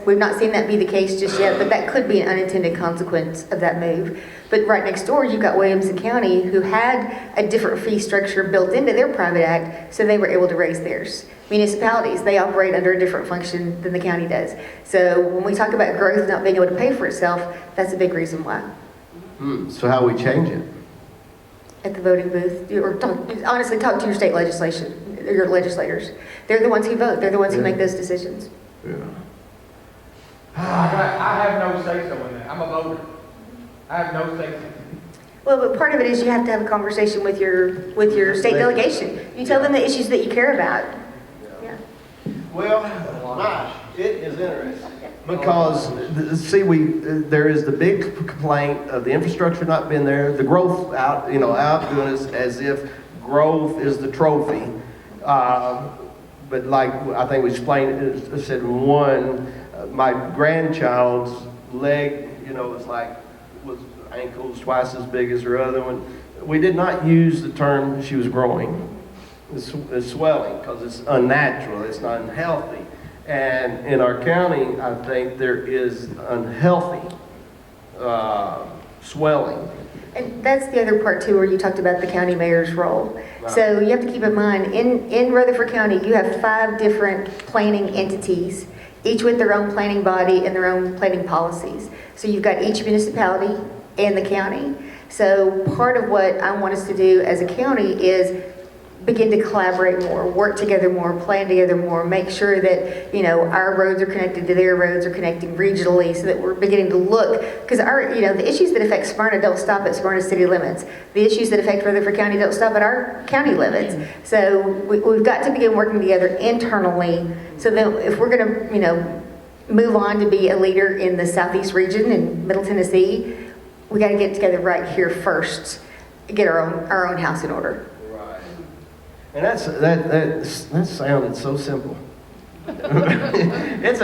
We've not seen that be the case just yet, but that could be an unintended consequence of that move. But right next door, you've got Williamson County, who had a different fee structure built into their private act, so they were able to raise theirs. Municipalities, they operate under a different function than the county does. So when we talk about growth not being able to pay for itself, that's a big reason why. So how we change it? At the voting booth, honestly, talk to your state legislation, your legislators. They're the ones who vote. They're the ones who make those decisions. Yeah. I have no say-so in that. I'm a voter. I have no say-so. Well, but part of it is you have to have a conversation with your state delegation. You tell them the issues that you care about. Yeah. Well, gosh, it is interesting because there is the big complaint of the infrastructure not being there, the growth outdoing us as if growth is the trophy. But like I think we explained, it said my grandchild's leg, was ankles twice as big as her other one. We did not use the term she was growing. It's swelling because it's unnatural, it's not unhealthy. And in our county, I think there is unhealthy swelling. And that's the other part too, where you talked about the county mayor's role. Right. So you have to keep in mind, in Rutherford County, you have 5 different planning entities, each with their own planning body and their own planning policies. So you've got each municipality and the county. So part of what I want us to do as a county is begin to collaborate more, work together more, plan together more, make sure that, our roads are connected to their roads, are connecting regionally, so that we're beginning to look, because the issues that affect Smyrna don't stop at Smyrna city limits. The issues that affect Rutherford County don't stop at our county limits. So we've got to begin working together internally, so that if we're going to, move on to be a leader in the Southeast region in Middle Tennessee, we got to get together right here first, get our own house in order. And that sounded so simple. It's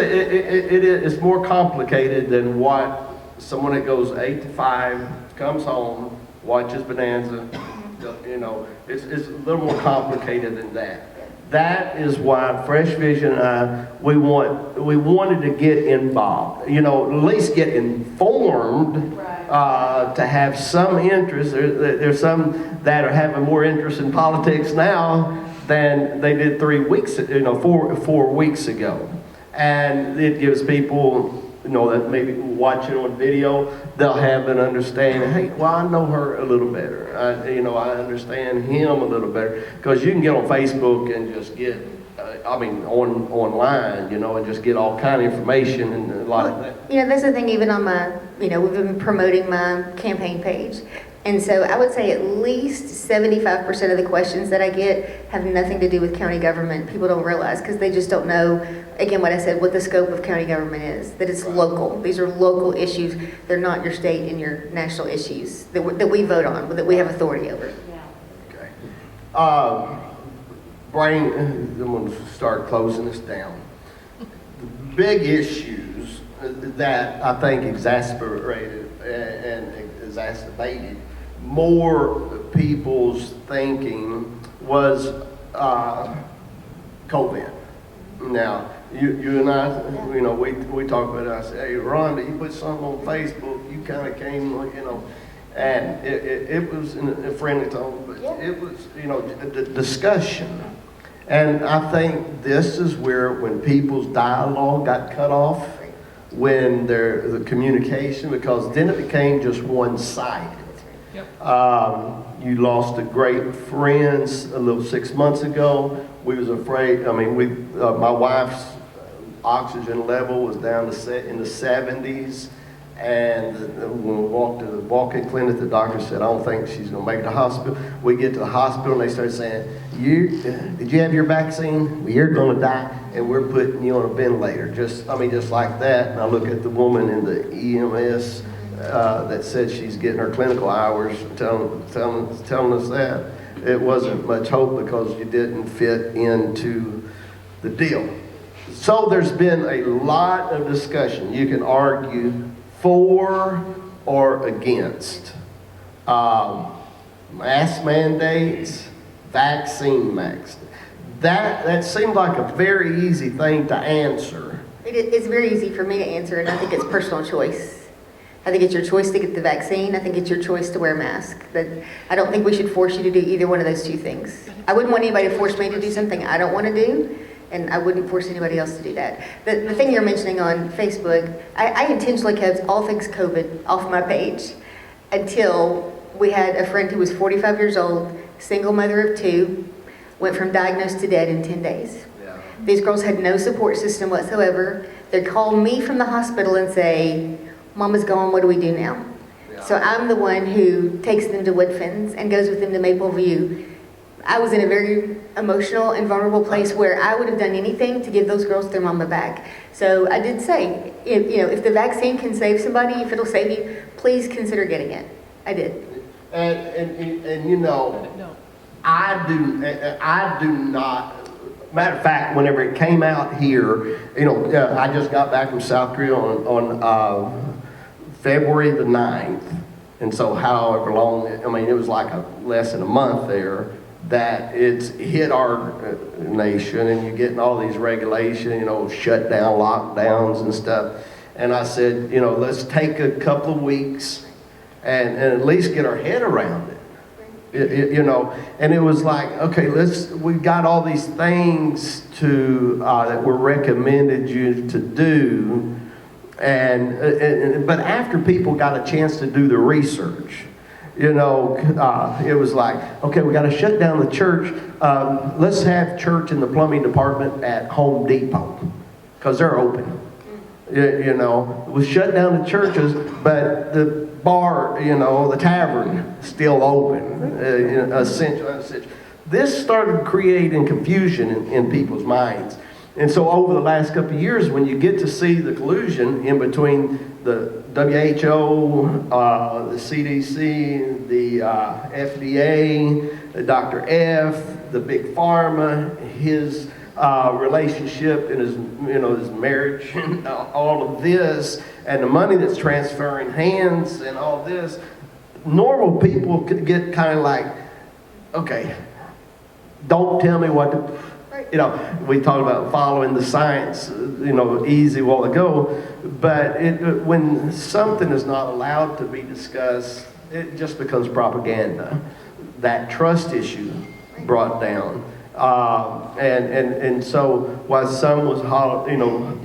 more complicated than what someone that goes 8 to 5, comes home, watches Bonanza. It's a little more complicated than that. That is why Fresh Vision, we wanted to get involved. At least get informed. To have some interest. There's some that are having more interest in politics now than they did 4 weeks ago. And it gives people, that maybe watch it on video, they'll have an understanding. Hey, well, I know her a little better. I understand him a little better. Because you can get on Facebook and just get, online, and just get all kind of information and a lot of that. That's the thing, even on my, we've been promoting my campaign page. And so I would say at least 75% of the questions that I get have nothing to do with county government. People don't realize, because they just don't know, again, what I said, what the scope of county government is, that it's local. These are local issues. They're not your state and your national issues that we vote on, that we have authority over. Okay. I'm going to start closing this down. The big issues that I think exacerbated more people's thinking was COVID. Now, you and I, we talk about it. I said, hey, Rhonda, you put something on Facebook, you kind of came, and it was in a friendly tone, but it was, the discussion. And I think this is where, when people's dialogue got cut off, when the communication, because then it became just one-sided. You lost a great friend a little 6 months ago. We was afraid. My wife's oxygen level was down in the 70s, and when we walked to the walk-in clinic, the doctor said, "I don't think she's going to make it to the hospital." We get to the hospital, and they start saying, "Did you have your vaccine? Well, you're going to die, and we're putting you on a ventilator." Just like that. And I look at the woman in the EMS that said she's getting her clinical hours, telling us that it wasn't much hope because you didn't fit into the deal. So there's been a lot of discussion. You can argue for or against mask mandates, vaccine mandates. That seemed like a very easy thing to answer. It's very easy for me to answer, and I think it's personal choice. I think it's your choice to get the vaccine. I think it's your choice to wear a mask. But I don't think we should force you to do either one of those two things. I wouldn't want anybody to force me to do something I don't want to do, and I wouldn't force anybody else to do that. The thing you're mentioning on Facebook, I intentionally kept all things COVID off my page until we had a friend who was 45 years old, single mother of 2, went from diagnosed to dead in 10 days. Yeah. These girls had no support system whatsoever. They call me from the hospital and say, "Mama's gone, what do we do now?" Yeah. So I'm the one who takes them to Woodfins and goes with them to Maple View. I was in a very emotional and vulnerable place where I would have done anything to give those girls their mama back. So I did say, if the vaccine can save somebody, if it'll save you, please consider getting it. I did. And I do not. Matter of fact, whenever it came out here, I just got back from South Korea on February the 9th. And so however long, it was like less than a month there that it's hit our nation, and you're getting all these regulations, shut down, lockdowns and stuff. And I said, let's take a couple of weeks and at least get our head around it. And it was like, okay, we've got all these things that were recommended you to do, but after people got a chance to do the research, It was like, okay, we got to shut down the church. Let's have church in the plumbing department at Home Depot because they're open. We shut down the churches, but the bar, the tavern, still open. Essential. This started creating confusion in people's minds. And so over the last couple of years, when you get to see the collusion in between the WHO, the CDC, the FDA, Dr. F, the big pharma, his relationship and his marriage, and all of this, and the money that's transferring hands and all this, normal people could get kind of like, okay, don't tell me what to... we talked about following the science, easy a while ago, but when something is not allowed to be discussed, it just becomes propaganda. That trust issue brought down. And so while some was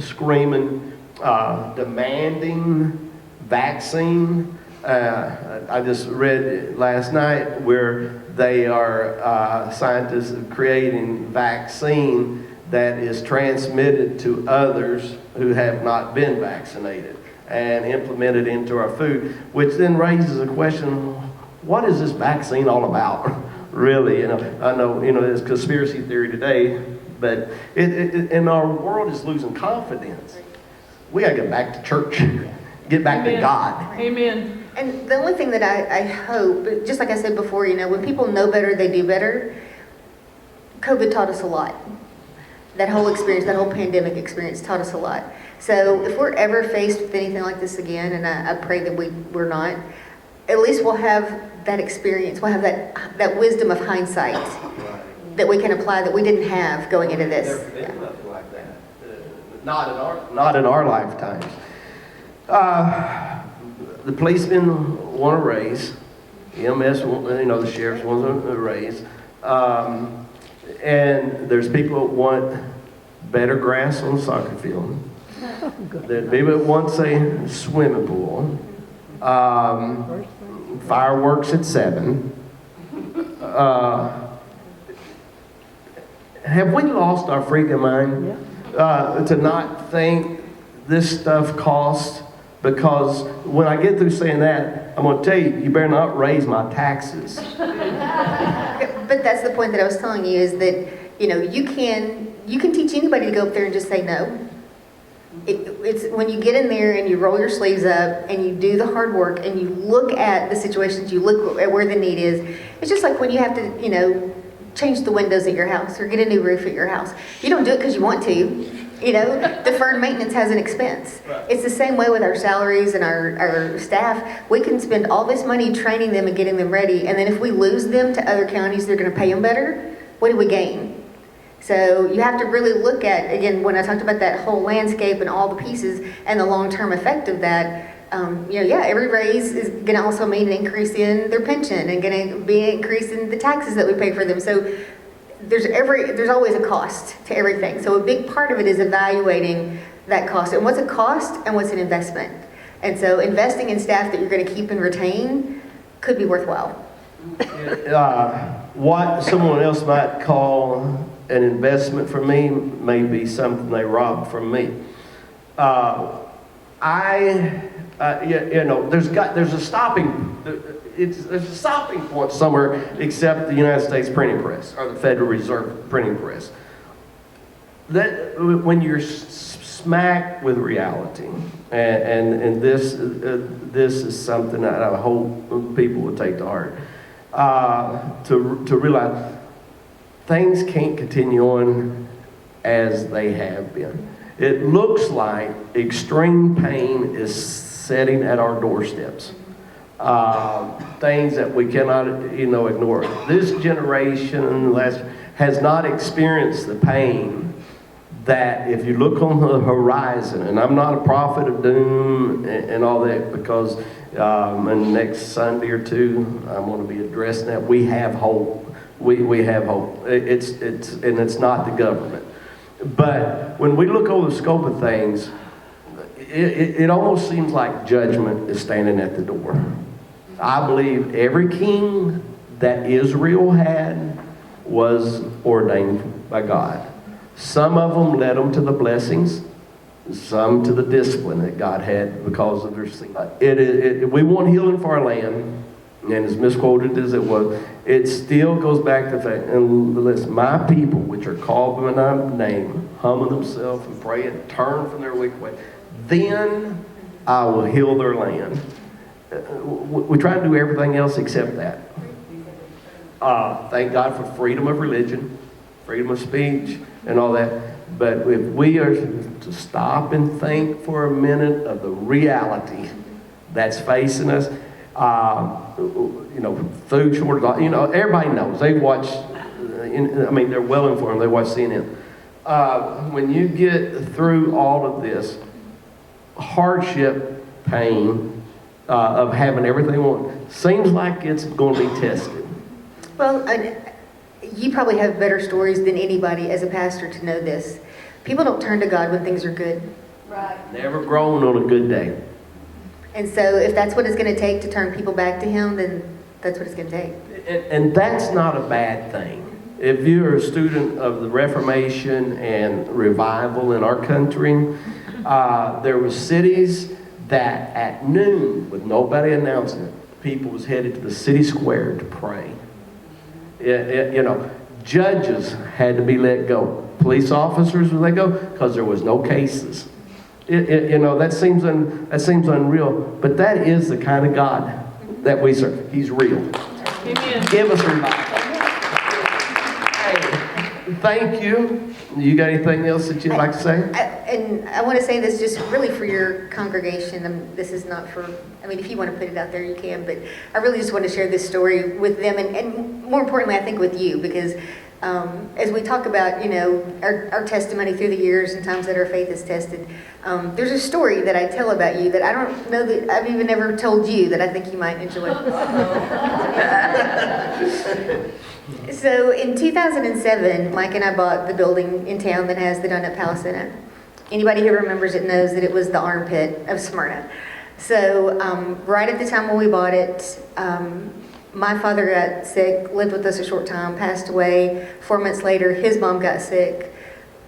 screaming, demanding vaccine, I just read last night where they are scientists creating vaccine that is transmitted to others who have not been vaccinated and implemented into our food, which then raises a question: what is this vaccine all about? Really, I know it's conspiracy theory today, but and our world is losing confidence. We got to get back to church, get back to God. Amen. And the only thing that I hope, just like I said before, when people know better, they do better. COVID taught us a lot. That whole experience, that whole pandemic experience taught us a lot. So if we're ever faced with anything like this again, and I pray that we're not, at least we'll have that experience. We'll have that wisdom of hindsight that we can apply that we didn't have going into this. Never been nothing like that. Not in our lifetimes. The policemen want a raise. EMS, the sheriffs want a raise. And there's people that want better grass on the soccer field. There's people that want, say, swimming pool. Fireworks at 7. Have we lost our freaking mind to not think this stuff costs? Because when I get through saying that, I'm going to tell you, you better not raise my taxes. But that's the point that I was telling you, is that you can teach anybody to go up there and just say no. It's when you get in there and you roll your sleeves up and you do the hard work and you look at the situations, you look at where the need is. It's just like when you have to change the windows at your house or get a new roof at your house. You don't do it because you want to. Deferred maintenance has an expense. Right. It's the same way with our salaries and our staff. We can spend all this money training them and getting them ready, and then if we lose them to other counties, they're going to pay them better. What do we gain? So you have to really look at, again, when I talked about that whole landscape and all the pieces and the long-term effect of that, every raise is going to also mean an increase in their pension and going to be an increase in the taxes that we pay for them. So there's always a cost to everything. So a big part of it is evaluating that cost and what's a cost and what's an investment. And so investing in staff that you're going to keep and retain could be worthwhile. What someone else might call an investment for me may be something they robbed from me. There's a stopping point somewhere except the United States printing press or the Federal Reserve printing press. That when you're smacked with reality, and this is something that I hope people will take to heart, to realize things can't continue on as they have been. It looks like extreme pain is setting at our doorsteps. Things that we cannot, ignore. This generation has not experienced the pain that if you look on the horizon, and I'm not a prophet of doom and all that, because in next Sunday or two, I'm going to be addressing that. We have hope. We have hope. It's not the government. But when we look over the scope of things, it almost seems like judgment is standing at the door. I believe every king that Israel had was ordained by God. Some of them led them to the blessings, some to the discipline that God had because of their sin. We want healing for our land, and as misquoted as it was, it still goes back to the fact, and listen, my people, which are called by my name, humble themselves and pray and turn from their wicked way, then I will heal their land. We try to do everything else except that. Thank God for freedom of religion, freedom of speech, and all that. But if we are to stop and think for a minute of the reality that's facing us, food shortage, everybody knows. They watch, they're well informed. They watch CNN. When you get through all of this hardship, pain of having everything you want, seems like it's going to be tested. Well, you probably have better stories than anybody as a pastor to know this. People don't turn to God when things are good. Right. Never grown on a good day. And so if that's what it's going to take to turn people back to Him, then that's what it's going to take. And that's not a bad thing. If you're a student of the Reformation and revival in our country, there were cities that at noon, with nobody announcing it, people was headed to the city square to pray. Judges had to be let go. Police officers were let go because there was no cases. That seems unreal, but that is the kind of God that we serve. He's real. Amen. Give us revival. Hey, thank you. You got anything else that you'd like to say? I want to say this just really for your congregation. This is not for, if you want to put it out there, you can, but I really just want to share this story with them and more importantly, I think with you, because as we talk about, our testimony through the years and times that our faith is tested, there's a story that I tell about you that I don't know that I've even ever told you that I think you might enjoy. So in 2007, Mike and I bought the building in town that has the Donut Palace in it. Anybody who remembers it knows that it was the armpit of Smyrna. So right at the time when we bought it, my father got sick, lived with us a short time, passed away. 4 months later, his mom got sick,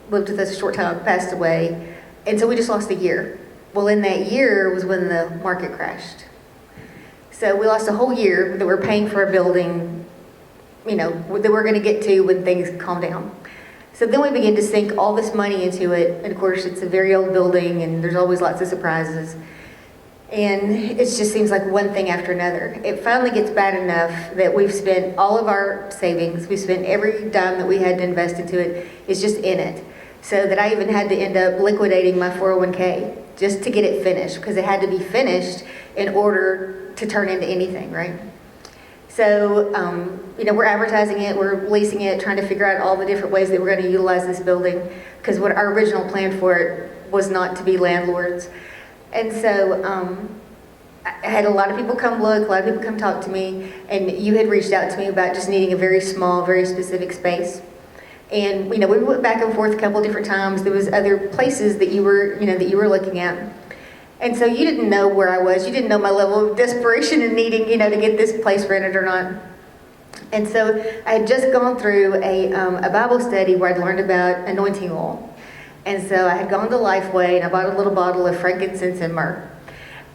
lived with us a short time, passed away. And so we just lost a year. Well, in that year was when the market crashed. So we lost a whole year that we're paying for a building, that we're going to get to when things calm down. So then we began to sink all this money into it. And of course, it's a very old building and there's always lots of surprises. And it just seems like one thing after another. It finally gets bad enough that we've spent all of our savings, we spent every dime that we had to invest into it, is just in it. So that I even had to end up liquidating my 401k just to get it finished, because it had to be finished in order to turn into anything, right? So, we're advertising it, we're leasing it, trying to figure out all the different ways that we're going to utilize this building, because what our original plan for it was not to be landlords. And so I had a lot of people come look, a lot of people come talk to me, and you had reached out to me about just needing a very small, very specific space. And we went back and forth a couple different times. There was other places that you were looking at. And so you didn't know where I was. You didn't know my level of desperation and needing, to get this place rented or not. And so I had just gone through a Bible study where I'd learned about anointing oil. And so I had gone to Lifeway and I bought a little bottle of frankincense and myrrh.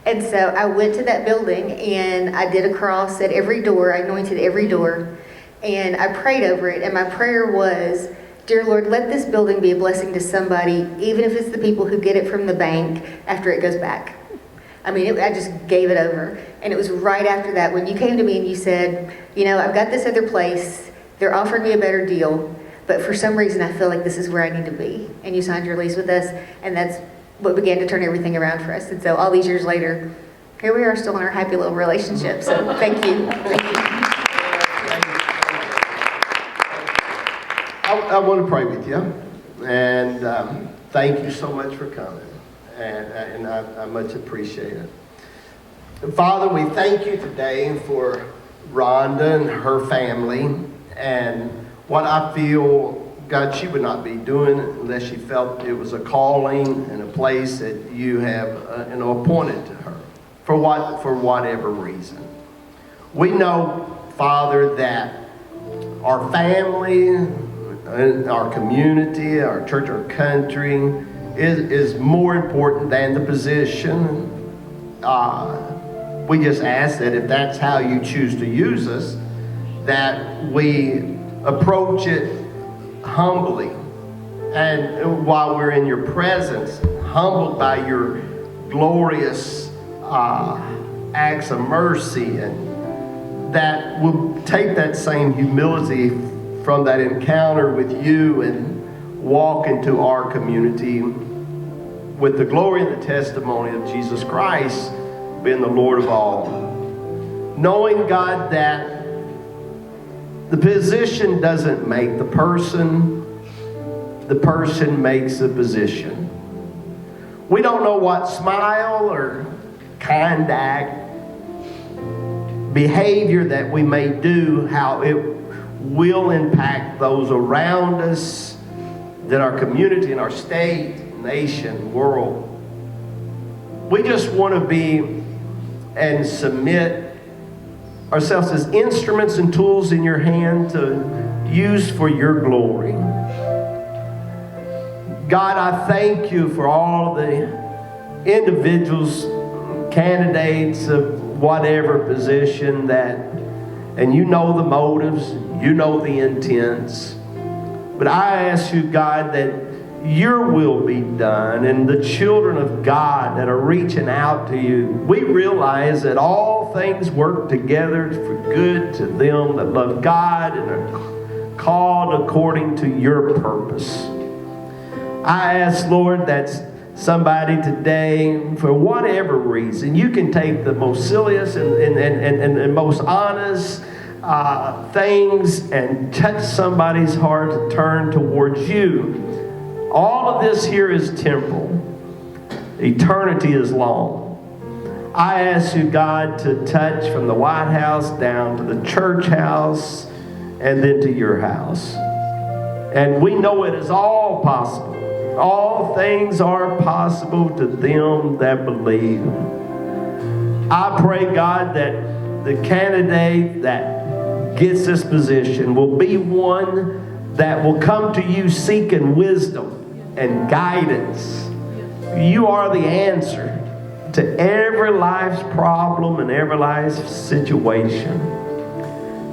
And so I went to that building and I did a cross at every door. I anointed every door and I prayed over it. And my prayer was, dear Lord, let this building be a blessing to somebody, even if it's the people who get it from the bank after it goes back. I just gave it over. And it was right after that when you came to me and you said, I've got this other place. They're offering me a better deal. But for some reason, I feel like this is where I need to be. And you signed your lease with us, and that's what began to turn everything around for us. And so all these years later, here we are still in our happy little relationship. So thank you. Thank you. I want to pray with you, and thank you so much for coming, and I much appreciate it. Father, we thank you today for Rhonda and her family, and what I feel, God, she would not be doing unless she felt it was a calling and a place that you have appointed to her for whatever reason. We know, Father, that our family, our community, our church, our country is more important than the position. We just ask that if that's how you choose to use us, that we approach it humbly. And while we're in your presence, humbled by your glorious acts of mercy, and that we'll take that same humility from that encounter with you and walk into our community with the glory and the testimony of Jesus Christ being the Lord of all. Knowing, God, that the position doesn't make the person makes the position. We don't know what smile or kind act, behavior that we may do, how it will impact those around us, that our community and our state, nation, world. We just want to be and submit ourselves as instruments and tools in your hand to use for your glory. God, I thank you for all the individuals, candidates of whatever position that, and you know the motives, you know the intents. But I ask you, God, that your will be done, and the children of God that are reaching out to you, we realize that all things work together for good to them that love God and are called according to your purpose. I ask, Lord, that somebody today, for whatever reason, you can take the most silliest and most honest things and touch somebody's heart to turn towards you. All of this here is temporal. Eternity is long. I ask you, God, to touch from the White House down to the church house and then to your house. And we know it is all possible. All things are possible to them that believe. I pray, God, that the candidate that gets this position will be one that will come to you seeking wisdom and guidance. You are the answer to every life's problem and every life's situation.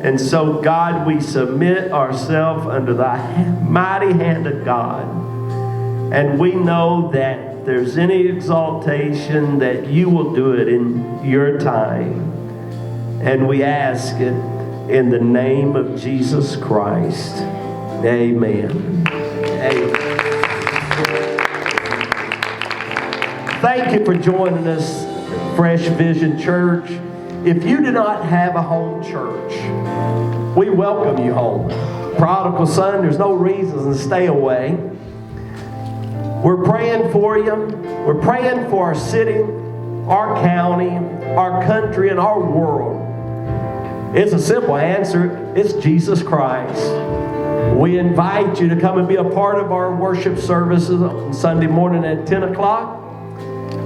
And so, God, we submit ourselves under the mighty hand of God. And we know that if there's any exaltation, that you will do it in your time. And we ask it in the name of Jesus Christ. Amen. Amen. Thank you for joining us, Fresh Vision Church. If you do not have a home church, we welcome you home. Prodigal son, there's no reason to stay away. We're praying for you. We're praying for our city, our county, our country, and our world. It's a simple answer. It's Jesus Christ. We invite you to come and be a part of our worship services on Sunday morning at 10 o'clock.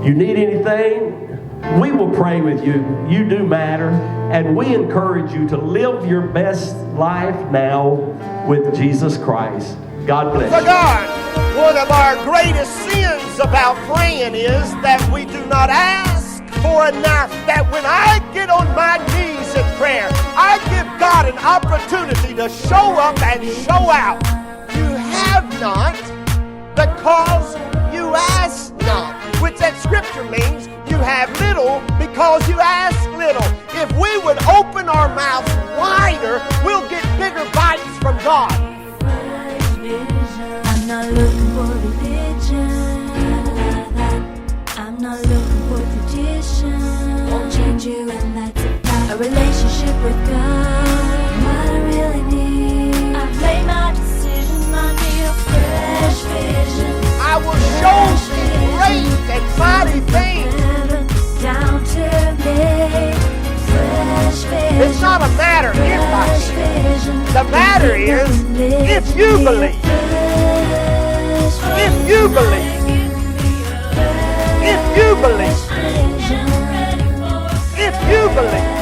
You need anything, we will pray with you. You do matter. And we encourage you to live your best life now with Jesus Christ. God bless you. For God, one of our greatest sins about praying is that we do not ask for enough. That when I get on my knees in prayer, I give God an opportunity to show up and show out. You have not because you ask not. Which that scripture means you have little because you ask little. If we would open our mouths wider, we'll get bigger bites from God. I'm not looking for religion. I'm not looking for tradition. Won't change you, and that's about a relationship with God. What I really need. I've made my decision. I need a fresh vision. I will show you great and mighty things. Down to me. Fresh vision. It's not a matter if I see. The matter is if you believe. If you believe. If you believe. If you believe.